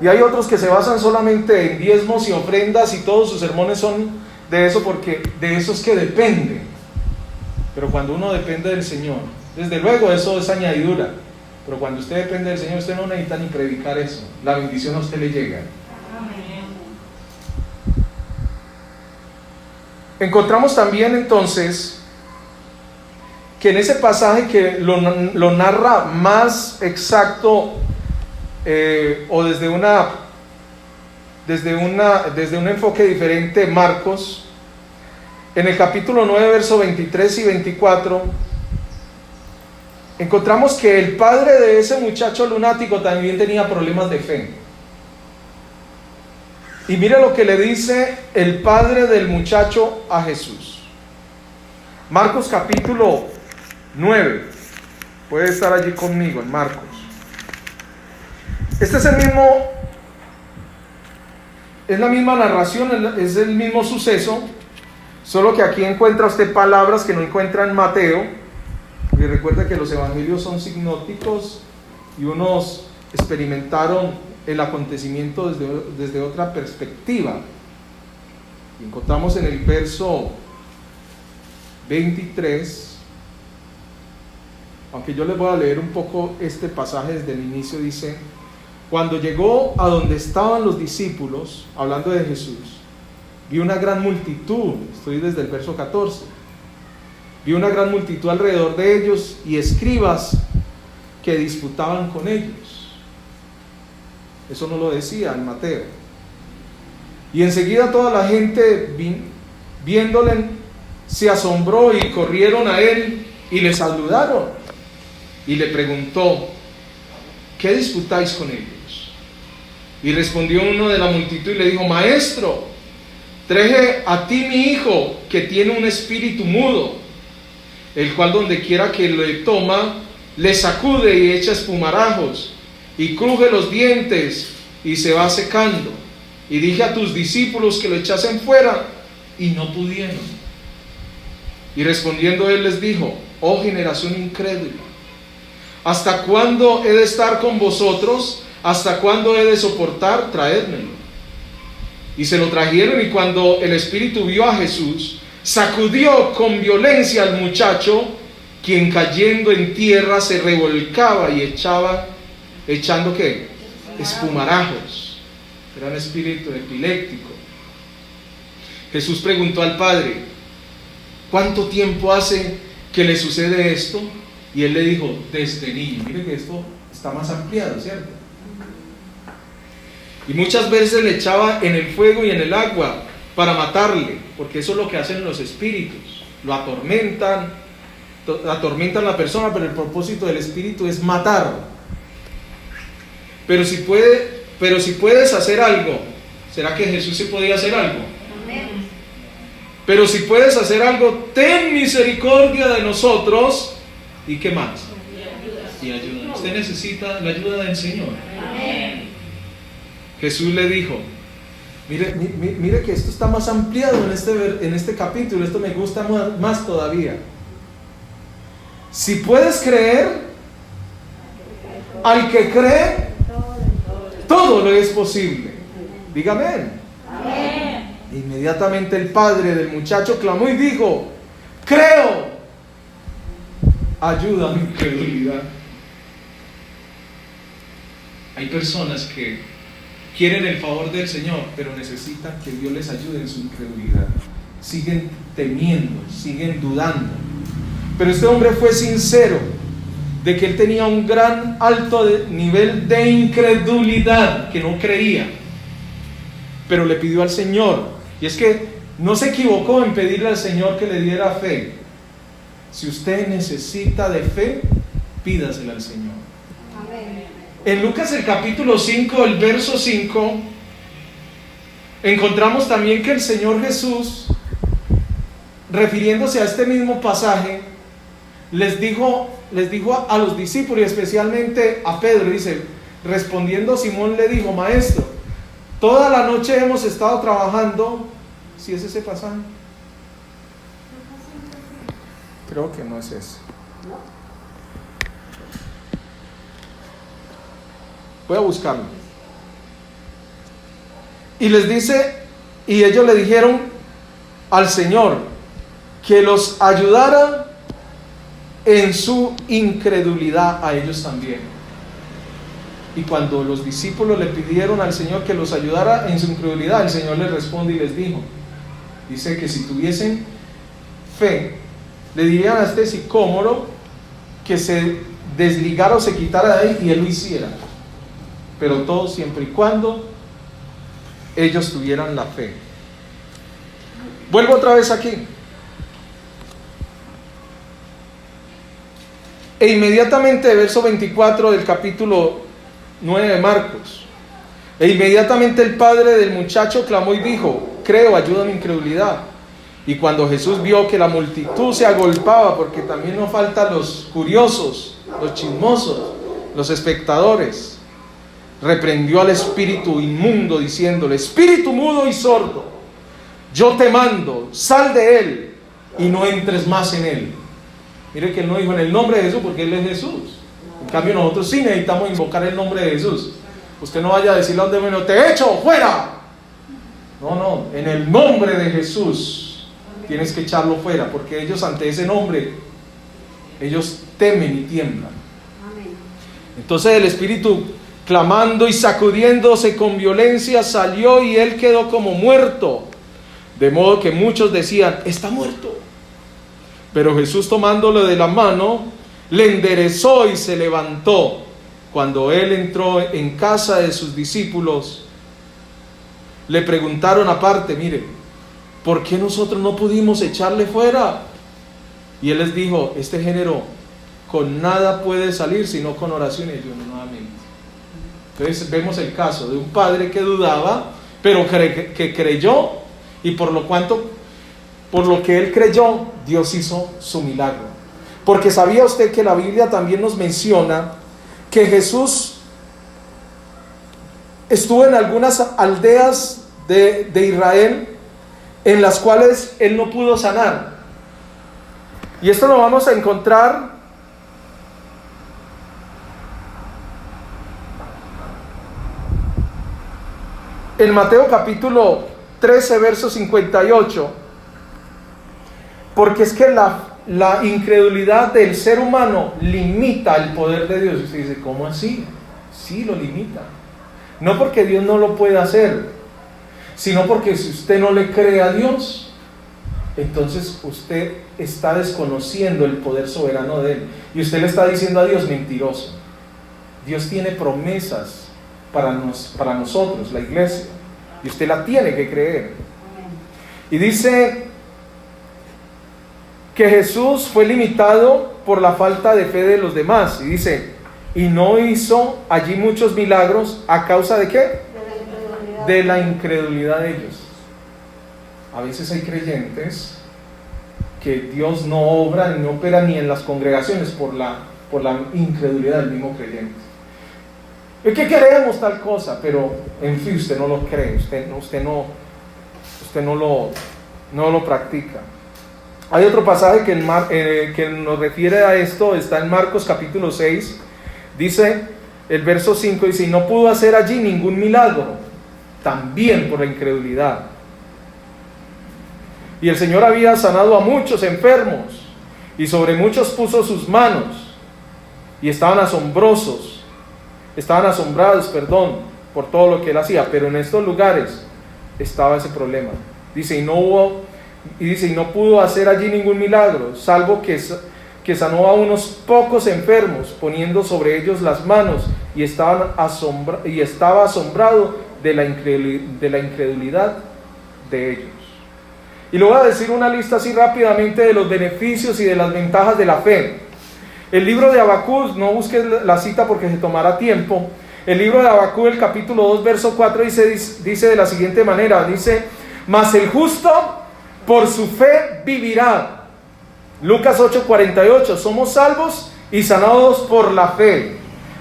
Y hay otros que se basan solamente en diezmos y ofrendas, y todos sus sermones son de eso, porque de eso es que depende. Pero cuando uno depende del Señor, desde luego eso es añadidura, pero cuando usted depende del Señor, usted no necesita ni predicar eso. La bendición a usted le llega. Encontramos también entonces que en ese pasaje que lo narra más exacto, o desde un enfoque diferente, Marcos, en el capítulo 9, versos 23 y 24, encontramos que el padre de ese muchacho lunático también tenía problemas de fe. Y mire lo que le dice el padre del muchacho a Jesús. Marcos capítulo 9. Puede estar allí conmigo en Marcos. Este es la misma narración, es el mismo suceso, solo que aquí encuentra usted palabras que no encuentra en Mateo. Y recuerda que los evangelios son sinópticos y unos experimentaron el acontecimiento desde otra perspectiva. Y encontramos en el verso 23, aunque yo les voy a leer un poco este pasaje desde el inicio. Dice: cuando llegó a donde estaban los discípulos, hablando de Jesús, vio una gran multitud. Estoy desde el verso 14. Vio una gran multitud alrededor de ellos y escribas que disputaban con ellos. Eso no lo decía en Mateo. Y enseguida toda la gente, viéndole, se asombró y corrieron a él y le saludaron. Y le preguntó: ¿qué disputáis con ellos? Y respondió uno de la multitud y le dijo: Maestro, traje a ti mi hijo, que tiene un espíritu mudo, el cual donde quiera que le toma, le sacude y echa espumarajos, y cruje los dientes y se va secando. Y dije a tus discípulos que lo echasen fuera, y no pudieron. Y respondiendo él les dijo: oh generación incrédula, ¿hasta cuándo he de estar con vosotros? ¿Hasta cuándo he de soportar? Traédmelo. Y se lo trajeron, y cuando el espíritu vio a Jesús, sacudió con violencia al muchacho, quien cayendo en tierra se revolcaba y echando ¿qué? Espumarajos. Era un espíritu epiléptico. Jesús preguntó al padre: ¿cuánto tiempo hace que le sucede esto? Y él le dijo: desde niño. Mire que esto está más ampliado, ¿cierto? Y muchas veces le echaba en el fuego y en el agua para matarle, porque eso es lo que hacen los espíritus. Lo atormentan a la persona, pero el propósito del espíritu es matar. Pero si puedes hacer algo, ¿será que Jesús sí podía hacer algo? Pero si puedes hacer algo, ten misericordia de nosotros. ¿Y qué más? Y ayuda. Usted necesita la ayuda del Señor. Jesús le dijo, mire que esto está más ampliado en este capítulo. Esto me gusta más todavía. Si puedes creer, al que cree, todo lo es posible. Dígame. Amén. Inmediatamente el padre del muchacho clamó y dijo: creo, ayuda a mi incredulidad. Hay personas que quieren el favor del Señor, pero necesitan que Dios les ayude en su incredulidad. Siguen temiendo, siguen dudando. Pero este hombre fue sincero de que él tenía un gran alto nivel de incredulidad, que no creía, pero le pidió al Señor. Y es que no se equivocó en pedirle al Señor que le diera fe. Si usted necesita de fe, pídasela al Señor. Amén. En Lucas el capítulo 5, el verso 5, encontramos también que el Señor Jesús, refiriéndose a este mismo pasaje, les dijo a los discípulos, y especialmente a Pedro, dice: respondiendo Simón le dijo: maestro, toda la noche hemos estado trabajando. ¿Sí es ese pasaje? Creo que no es ese. Voy a buscarlo. Y les dice, y ellos le dijeron al Señor que los ayudara en su incredulidad a ellos también. Y cuando los discípulos le pidieron al Señor que los ayudara en su incredulidad, el Señor les responde y les dijo, dice que si tuviesen fe, le dirían a este sicómoro que se desligara o se quitara de ahí, y él lo hiciera. Pero todo siempre y cuando ellos tuvieran la fe. Vuelvo otra vez aquí. E inmediatamente, verso 24 del capítulo 9 de Marcos. E inmediatamente el padre del muchacho clamó y dijo: creo, ayuda a mi incredulidad. Y cuando Jesús vio que la multitud se agolpaba, porque también no faltan los curiosos, los chismosos, los espectadores, reprendió al espíritu inmundo diciéndole: espíritu mudo y sordo, yo te mando, sal de él y no entres más en él. Mire que él no dijo en el nombre de Jesús, porque él es Jesús. En cambio nosotros sí necesitamos invocar el nombre de Jesús. Usted no vaya a decirle a un demonio: te echo fuera. No, en el nombre de Jesús tienes que echarlo fuera, porque ellos ante ese nombre, ellos temen y tiemblan. Amén. Entonces el espíritu, clamando y sacudiéndose con violencia, salió y él quedó como muerto, de modo que muchos decían: está muerto. Pero Jesús, tomándolo de la mano, le enderezó y se levantó. Cuando él entró en casa de sus discípulos, le preguntaron aparte: mire, ¿por qué nosotros no pudimos echarle fuera? Y él les dijo: este género con nada puede salir sino con oración y ayuno nuevamente. Entonces vemos el caso de un padre que dudaba, pero que creyó, y por lo que él creyó, Dios hizo su milagro. Porque ¿sabía usted que la Biblia también nos menciona que Jesús estuvo en algunas aldeas de Israel en las cuales Él no pudo sanar? Y esto lo vamos a encontrar en Mateo capítulo 13, verso 58. Porque es que la incredulidad del ser humano limita el poder de Dios. Y usted dice, ¿cómo así? Sí, lo limita. No porque Dios no lo pueda hacer, sino porque si usted no le cree a Dios, entonces usted está desconociendo el poder soberano de Él. Y usted le está diciendo a Dios mentiroso. Dios tiene promesas para nosotros, la iglesia. Y usted la tiene que creer. Y dice que Jesús fue limitado por la falta de fe de los demás. Y dice, y no hizo allí muchos milagros a causa de ¿qué? De la incredulidad de ellos. A veces hay creyentes que Dios no obra ni no opera ni en las congregaciones por la incredulidad del mismo creyente. Es que queremos tal cosa, pero en fin, usted no lo cree, usted no lo practica. Hay otro pasaje que nos refiere a esto, está en Marcos capítulo 6, dice el verso 5, dice, y no pudo hacer allí ningún milagro, también por la incredulidad. Y el Señor había sanado a muchos enfermos, y sobre muchos puso sus manos, y estaban asombrados, por todo lo que Él hacía. Pero en estos lugares estaba ese problema. Dice, y no pudo hacer allí ningún milagro, salvo que sanó a unos pocos enfermos, poniendo sobre ellos las manos, y estaba asombrado de la incredulidad de ellos. Y le voy a decir una lista así rápidamente de los beneficios y de las ventajas de la fe. El libro de Habacuc, no busques la cita porque se tomará tiempo. El libro de Habacuc, el capítulo 2, verso 4, dice de la siguiente manera, dice, mas el justo por su fe vivirá. Lucas 8:48, somos salvos y sanados por la fe.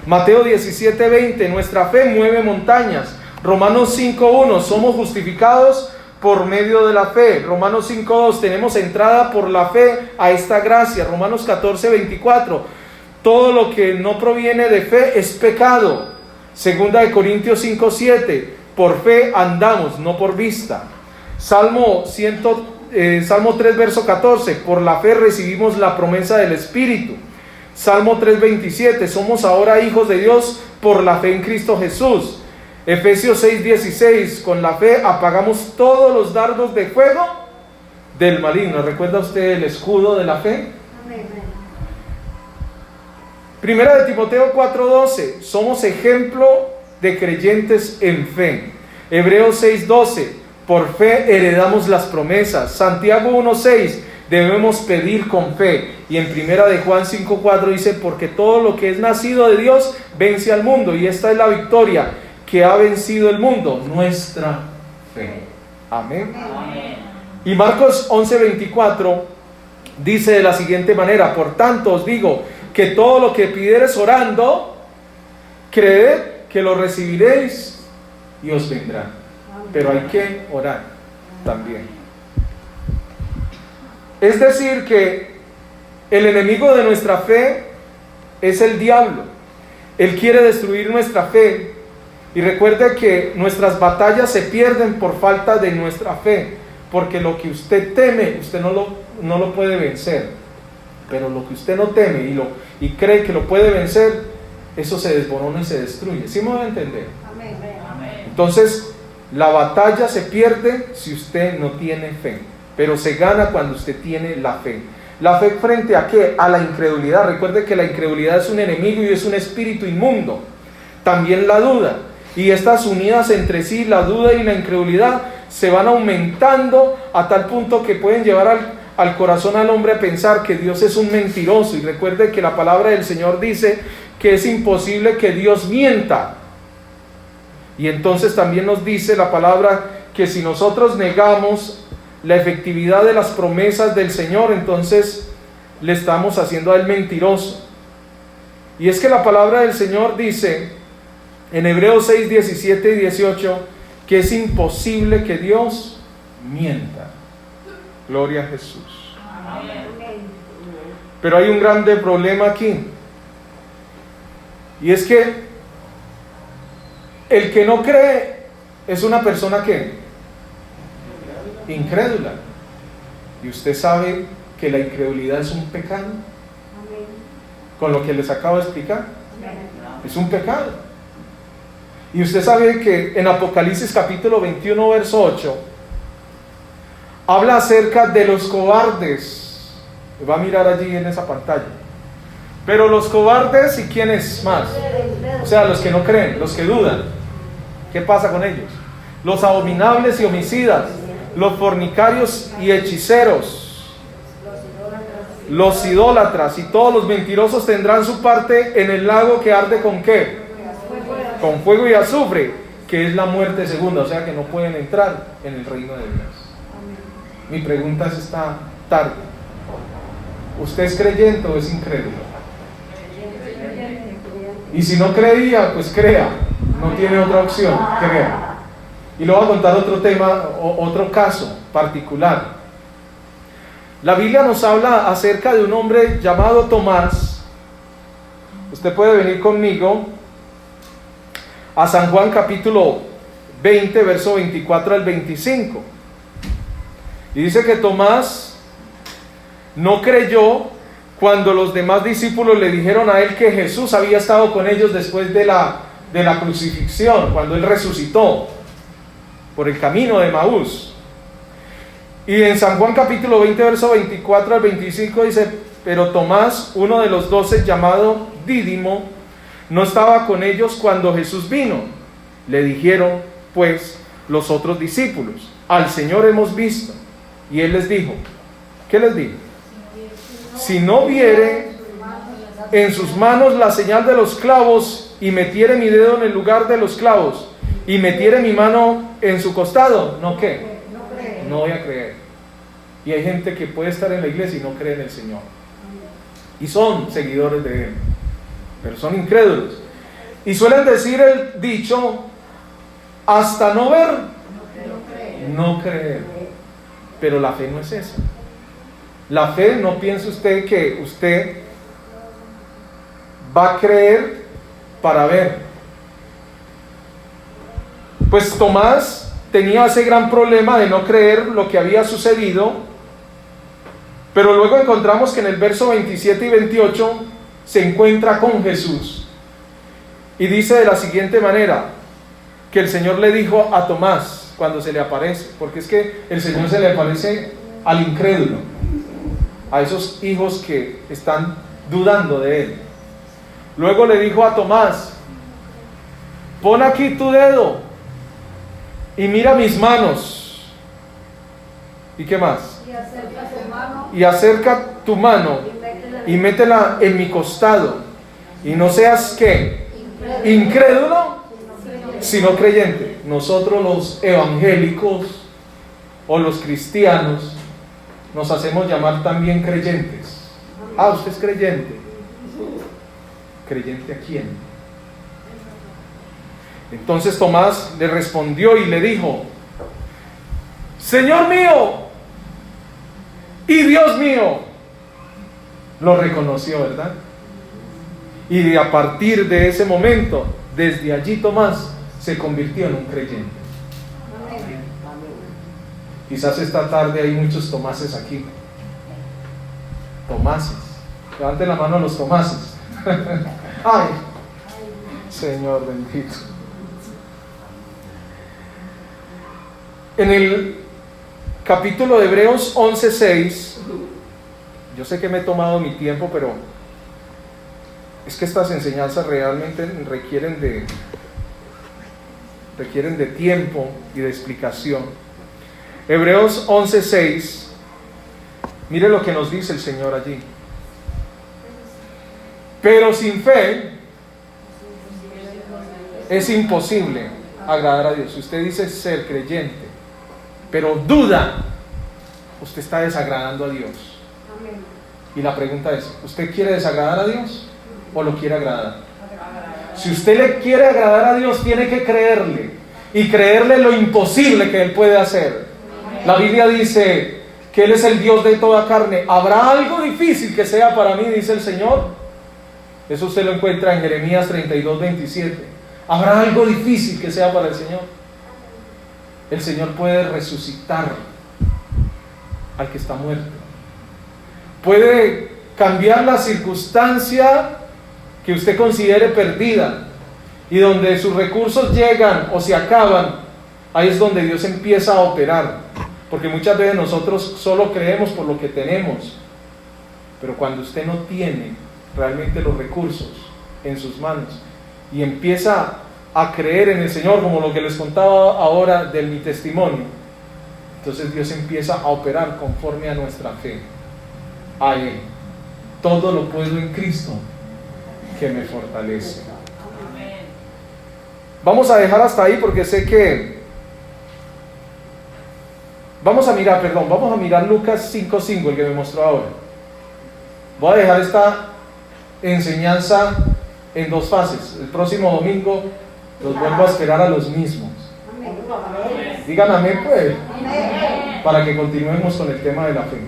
Mateo 17:20, nuestra fe mueve montañas. Romanos 5:1, somos justificados por medio de la fe. Romanos 5:2, tenemos entrada por la fe a esta gracia. Romanos 14:24, todo lo que no proviene de fe es pecado. Segunda de Corintios 5:7, por fe andamos, no por vista. Salmo 3, verso 14, por la fe recibimos la promesa del Espíritu. Salmo 3:27, somos ahora hijos de Dios por la fe en Cristo Jesús. Efesios 6:16, con la fe apagamos todos los dardos de fuego del maligno. ¿Recuerda usted el escudo de la fe? Primera de Timoteo 4:12, somos ejemplo de creyentes en fe. Hebreos 6:12, por fe heredamos las promesas. Santiago 1:6, debemos pedir con fe. Y en primera de Juan 5:4 dice, porque todo lo que es nacido de Dios vence al mundo. Y esta es la victoria que ha vencido el mundo, nuestra fe. Amén. Amén. Y Marcos 11:24 dice de la siguiente manera, por tanto os digo que todo lo que pidiereis orando, creed que lo recibiréis y os vendrá. Pero hay que orar también. Es decir que el enemigo de nuestra fe es el diablo. Él quiere destruir nuestra fe. Y recuerde que nuestras batallas se pierden por falta de nuestra fe, porque lo que usted teme, usted no lo puede vencer, pero lo que usted no teme y cree que lo puede vencer, eso se desborona y se destruye. ¿Sí me voy a entender? Amén. Entonces, la batalla se pierde si usted no tiene fe, pero se gana cuando usted tiene la fe. ¿La fe frente a qué? A la incredulidad. Recuerde que la incredulidad es un enemigo y es un espíritu inmundo. También la duda. Y estas unidas entre sí, la duda y la incredulidad, se van aumentando a tal punto que pueden llevar al corazón al hombre a pensar que Dios es un mentiroso. Y recuerde que la palabra del Señor dice que es imposible que Dios mienta. Y entonces también nos dice la palabra que si nosotros negamos la efectividad de las promesas del Señor, entonces le estamos haciendo a él mentiroso. Y es que la palabra del Señor dice en Hebreos 6, 17 y 18 que es imposible que Dios mienta. Gloria a Jesús. Pero hay un grande problema aquí. Y es que el que no cree es una persona que incrédula. Y usted sabe que la incredulidad es un pecado. Con lo que les acabo de explicar, es un pecado. Y usted sabe que en Apocalipsis capítulo 21 verso 8 habla acerca de los cobardes. Va a mirar allí en esa pantalla. Pero los cobardes, ¿y quiénes más? O sea, los que no creen, los que dudan. ¿Qué pasa con ellos? Los abominables y homicidas, los fornicarios y hechiceros, los idólatras y todos los mentirosos tendrán su parte en el lago que arde ¿con qué? Con fuego y azufre, que es la muerte segunda, o sea que no pueden entrar en el reino de Dios. Mi pregunta es esta tarde: ¿usted es creyente o es incrédulo? Y si no creía, pues crea, no tiene otra opción, crea. Y le voy a contar otro tema, otro caso particular. La Biblia nos habla acerca de un hombre llamado Tomás. Usted puede venir conmigo a San Juan capítulo 20, verso 24 al 25. Y dice que Tomás no creyó cuando los demás discípulos le dijeron a él que Jesús había estado con ellos después de la crucifixión, cuando él resucitó por el camino de Emaús. Y en San Juan capítulo 20, verso 24 al 25 dice: pero Tomás, uno de los 12, llamado Dídimo, no estaba con ellos cuando Jesús vino. Le dijeron pues los otros discípulos: al Señor hemos visto. Y él les dijo, ¿qué les dijo? Si no viere en sus manos la señal de los clavos, y metiere mi dedo en el lugar de los clavos, y metiere mi mano en su costado, ¿no qué? No voy a creer. Y hay gente que puede estar en la iglesia y no cree en el Señor. Y son seguidores de Él, pero son incrédulos. Y suelen decir el dicho: hasta no ver, no creer. Pero la fe no es esa. La fe, no piense usted que usted va a creer para ver. Pues Tomás tenía ese gran problema de no creer lo que había sucedido, pero luego encontramos que en el verso 27 y 28 se encuentra con Jesús y dice de la siguiente manera, que el Señor le dijo a Tomás cuando se le aparece, porque es que el Señor se le aparece al incrédulo, a esos hijos que están dudando de Él. Luego le dijo a Tomás: pon aquí tu dedo y mira mis manos. ¿Y qué más? Y acerca tu mano y métela en mi costado. Y no seas ¿qué? Incrédulo, sino creyente. Nosotros los evangélicos o los cristianos nos hacemos llamar también creyentes. Ah, usted es creyente. ¿Creyente a quién? Entonces Tomás le respondió y le dijo: Señor mío y Dios mío. Lo reconoció, ¿verdad? Y a partir de ese momento, desde allí Tomás se convirtió en un creyente. Quizás esta tarde hay muchos Tomases aquí. Tomases. Levanten la mano a los Tomases. Ay, Señor bendito. En el capítulo de Hebreos 11:6, yo sé que me he tomado mi tiempo, pero es que estas enseñanzas realmente requieren de tiempo y de explicación. Hebreos 11:6, mire lo que nos dice el Señor allí. Pero sin fe es imposible agradar a Dios. Si usted dice ser creyente, pero duda, usted está desagradando a Dios. Y la pregunta es, ¿usted quiere desagradar a Dios o lo quiere agradar? Si usted le quiere agradar a Dios, tiene que creerle y creerle lo imposible que Él puede hacer. La Biblia dice que Él es el Dios de toda carne. ¿Habrá algo difícil que sea para mí?, dice el Señor. Eso usted lo encuentra en Jeremías 32:27. ¿Habrá algo difícil que sea para el Señor? El Señor puede resucitar al que está muerto. Puede cambiar la circunstancia que usted considere perdida, y donde sus recursos llegan o se acaban, ahí es donde Dios empieza a operar, porque muchas veces nosotros solo creemos por lo que tenemos, pero cuando usted no tiene realmente los recursos en sus manos y empieza a creer en el Señor, como lo que les contaba ahora de mi testimonio, entonces Dios empieza a operar conforme a nuestra fe, a Él. Todo lo puedo en Cristo que me fortalece. Vamos a dejar hasta ahí porque sé que vamos a mirar Lucas 5:5, el que me mostró ahora. Voy a dejar esta enseñanza en 2 fases. El próximo domingo los vuelvo a esperar a los mismos. Digan amén, pues, para que continuemos con el tema de la fe.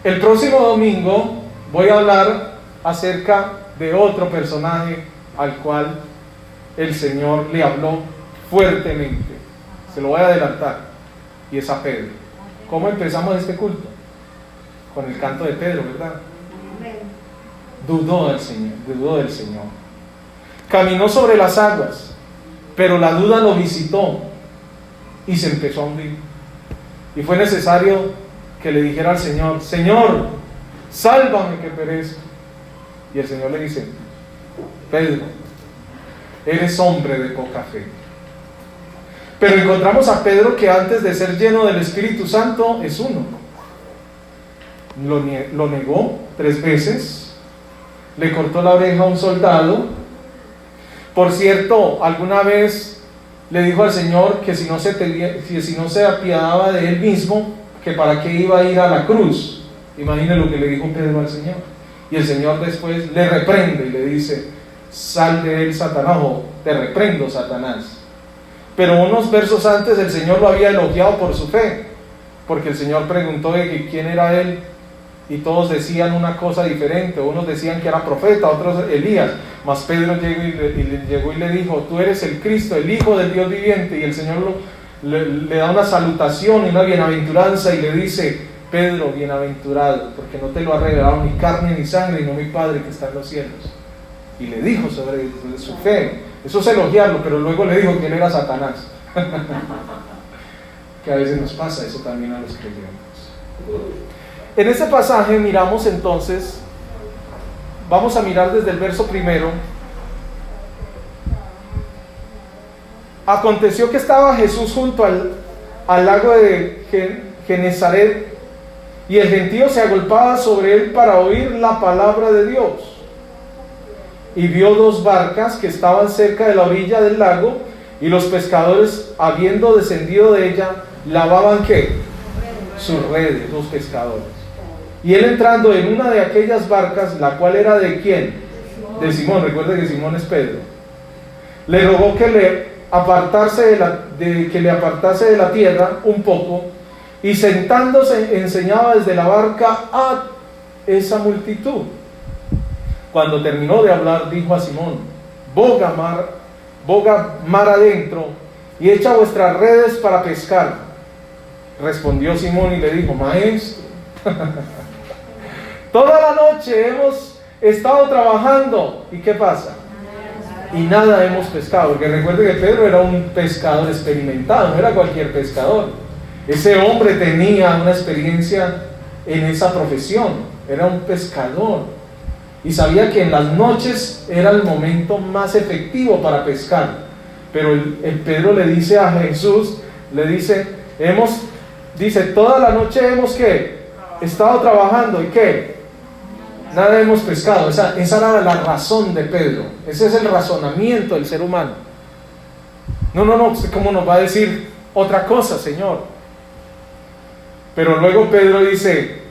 El próximo domingo voy a hablar acerca de otro personaje al cual el Señor le habló fuertemente. Se lo voy a adelantar, y es a Pedro. ¿Cómo empezamos este culto? Con el canto de Pedro, ¿verdad? Dudó del Señor. Caminó sobre las aguas, pero la duda lo visitó y se empezó a hundir. Y fue necesario que le dijera al Señor: Señor, sálvame que perezco. Y el Señor le dice: Pedro, eres hombre de poca fe. Pero encontramos a Pedro que antes de ser lleno del Espíritu Santo es uno. Lo negó 3 veces, le cortó la oreja a un soldado. Por cierto, alguna vez le dijo al Señor que si no se apiadaba de él mismo, que para qué iba a ir a la cruz. Imagine lo que le dijo Pedro al Señor. Y el Señor después le reprende y le dice: sal de él, Satanás, o te reprendo, Satanás. Pero unos versos antes el Señor lo había elogiado por su fe, porque el Señor preguntó de que quién era él, y todos decían una cosa diferente. Unos decían que era profeta, otros Elías. Mas Pedro llegó y le dijo: tú eres el Cristo, el Hijo del Dios viviente. Y el Señor le da una salutación y una bienaventuranza y le dice: Pedro, bienaventurado, porque no te lo ha revelado ni carne ni sangre, sino mi Padre que está en los cielos. Y le dijo sobre su fe. Eso es elogiarlo, pero luego le dijo que él era Satanás. Que a veces nos pasa eso también a los creyentes. En este pasaje miramos entonces, vamos a mirar desde el verso 1. Aconteció que estaba Jesús junto al lago de Genezaret, y el gentío se agolpaba sobre él para oír la palabra de Dios. Y vio 2 barcas que estaban cerca de la orilla del lago, y los pescadores, habiendo descendido de ella, lavaban ¿qué? Sus redes, los pescadores. Y él, entrando en una de aquellas barcas, la cual era ¿de quién? De Simón. Recuerde que Simón es Pedro. Le rogó que le apartase de la tierra un poco, y sentándose enseñaba desde la barca a esa multitud. Cuando terminó de hablar, dijo a Simón: boga mar adentro y echa vuestras redes para pescar. Respondió Simón y le dijo: maestro, toda la noche hemos estado trabajando. ¿Y qué pasa? Y nada hemos pescado. Porque recuerde que Pedro era un pescador experimentado, no era cualquier pescador. Ese hombre tenía una experiencia en esa profesión, era un pescador, y sabía que en las noches era el momento más efectivo para pescar. Pero el Pedro le dice a Jesús, le dice: toda la noche hemos ¿qué? Estado trabajando, ¿y qué? Nada hemos pescado. Esa era la razón de Pedro, ese es el razonamiento del ser humano. No, ¿cómo nos va a decir otra cosa, Señor? Pero luego Pedro dice: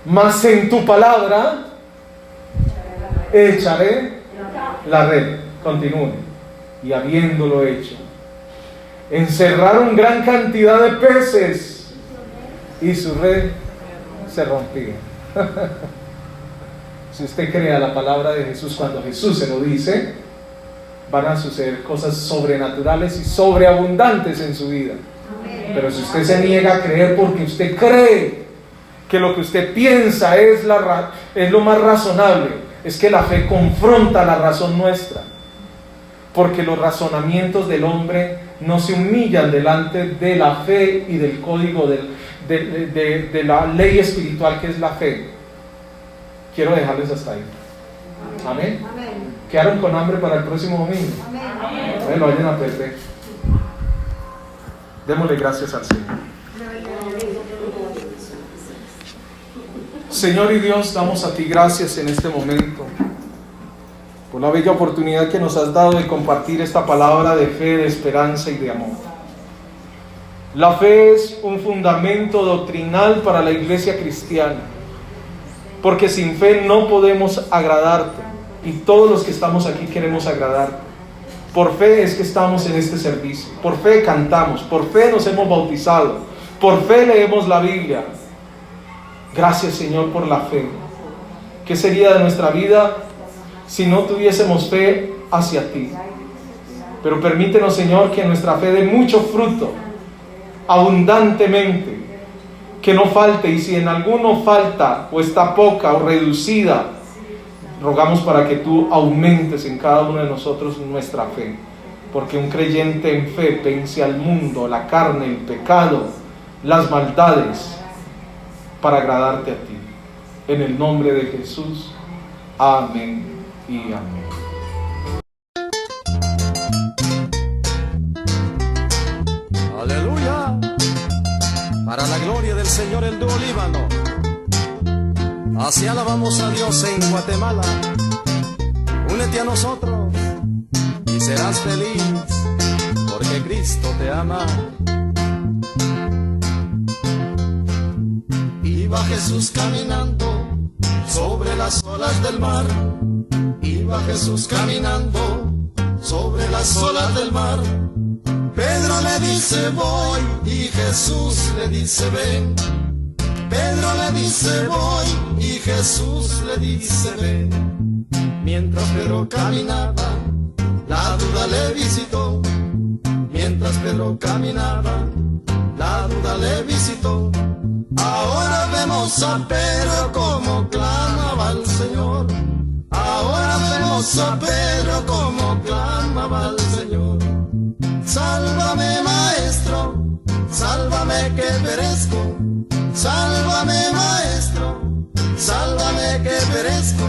mas en tu palabra echaré la red. Continúe. Y habiéndolo hecho, encerraron gran cantidad de peces y su red se rompía. Si usted crea la palabra de Jesús, cuando Jesús se lo dice, van a suceder cosas sobrenaturales y sobreabundantes en su vida. Pero si usted se niega a creer porque usted cree que lo que usted piensa es lo más razonable, es que la fe confronta la razón nuestra. Porque los razonamientos del hombre no se humillan delante de la fe y del código de la ley espiritual que es la fe. Quiero dejarles hasta ahí. Amén. ¿Quedaron con hambre para el próximo domingo? Amén. Lo vayan a perder. Démosle gracias al Señor. Señor y Dios, damos a ti gracias en este momento por la bella oportunidad que nos has dado de compartir esta palabra de fe, de esperanza y de amor. La fe es un fundamento doctrinal para la iglesia cristiana, porque sin fe no podemos agradarte, y todos los que estamos aquí queremos agradarte. Por fe es que estamos en este servicio, por fe cantamos, por fe nos hemos bautizado, por fe leemos la Biblia. Gracias, Señor, por la fe. ¿Qué sería de nuestra vida si no tuviésemos fe hacia ti? Pero permítenos, Señor, que nuestra fe dé mucho fruto, abundantemente, que no falte, y si en alguno falta o está poca o reducida, rogamos para que tú aumentes en cada uno de nosotros nuestra fe, porque un creyente en fe vence al mundo, la carne, el pecado, las maldades, para agradarte a ti. En el nombre de Jesús, amén y amén. Aleluya, para la gloria del Señor el dúo Líbano. Así alabamos a Dios en Guatemala. Únete a nosotros y serás feliz, porque Cristo te ama. Iba Jesús caminando sobre las olas del mar. Iba Jesús caminando sobre las olas del mar. Pedro le dice voy y Jesús le dice ven. Pedro le dice voy y Jesús le dice ven. Mientras Pedro caminaba, la duda le visitó. Mientras Pedro caminaba, la duda le visitó. Ahora vemos a Pedro como clamaba al Señor. Ahora vemos a Pedro como clamaba al Señor. Sálvame, maestro, sálvame que perezco. Sálvame, maestro, sálvame que perezco.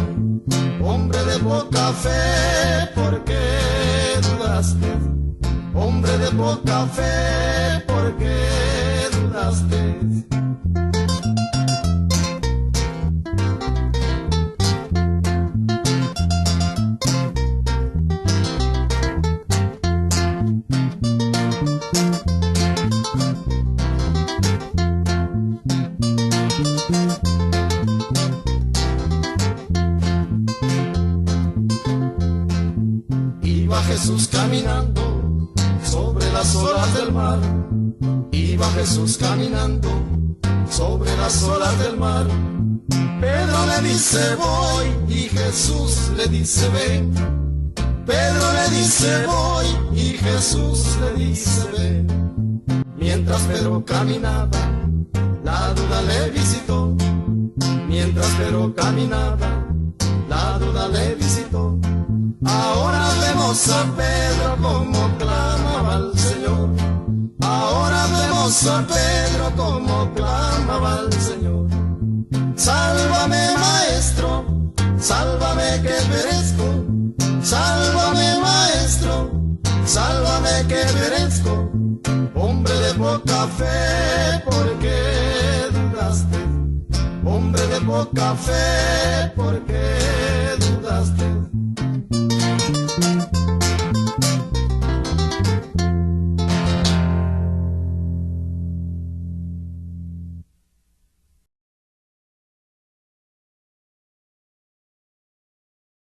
Hombre de poca fe, ¿por qué dudaste? Hombre de poca fe, ¿por qué dudaste? Jesús caminando sobre las olas del mar. Iba Jesús caminando sobre las olas del mar. Pedro le dice voy y Jesús le dice ven. Pedro le dice voy y Jesús le dice ven. Mientras Pedro caminaba, la duda le visitó. Mientras Pedro caminaba, la duda le visitó. Ahora vemos a Pedro como clamaba al Señor. Ahora vemos a Pedro como clamaba al Señor. Sálvame, maestro, sálvame que perezco. Sálvame, maestro, sálvame que perezco. Hombre de poca fe, ¿por qué dudaste? Hombre de poca fe, ¿por qué dudaste?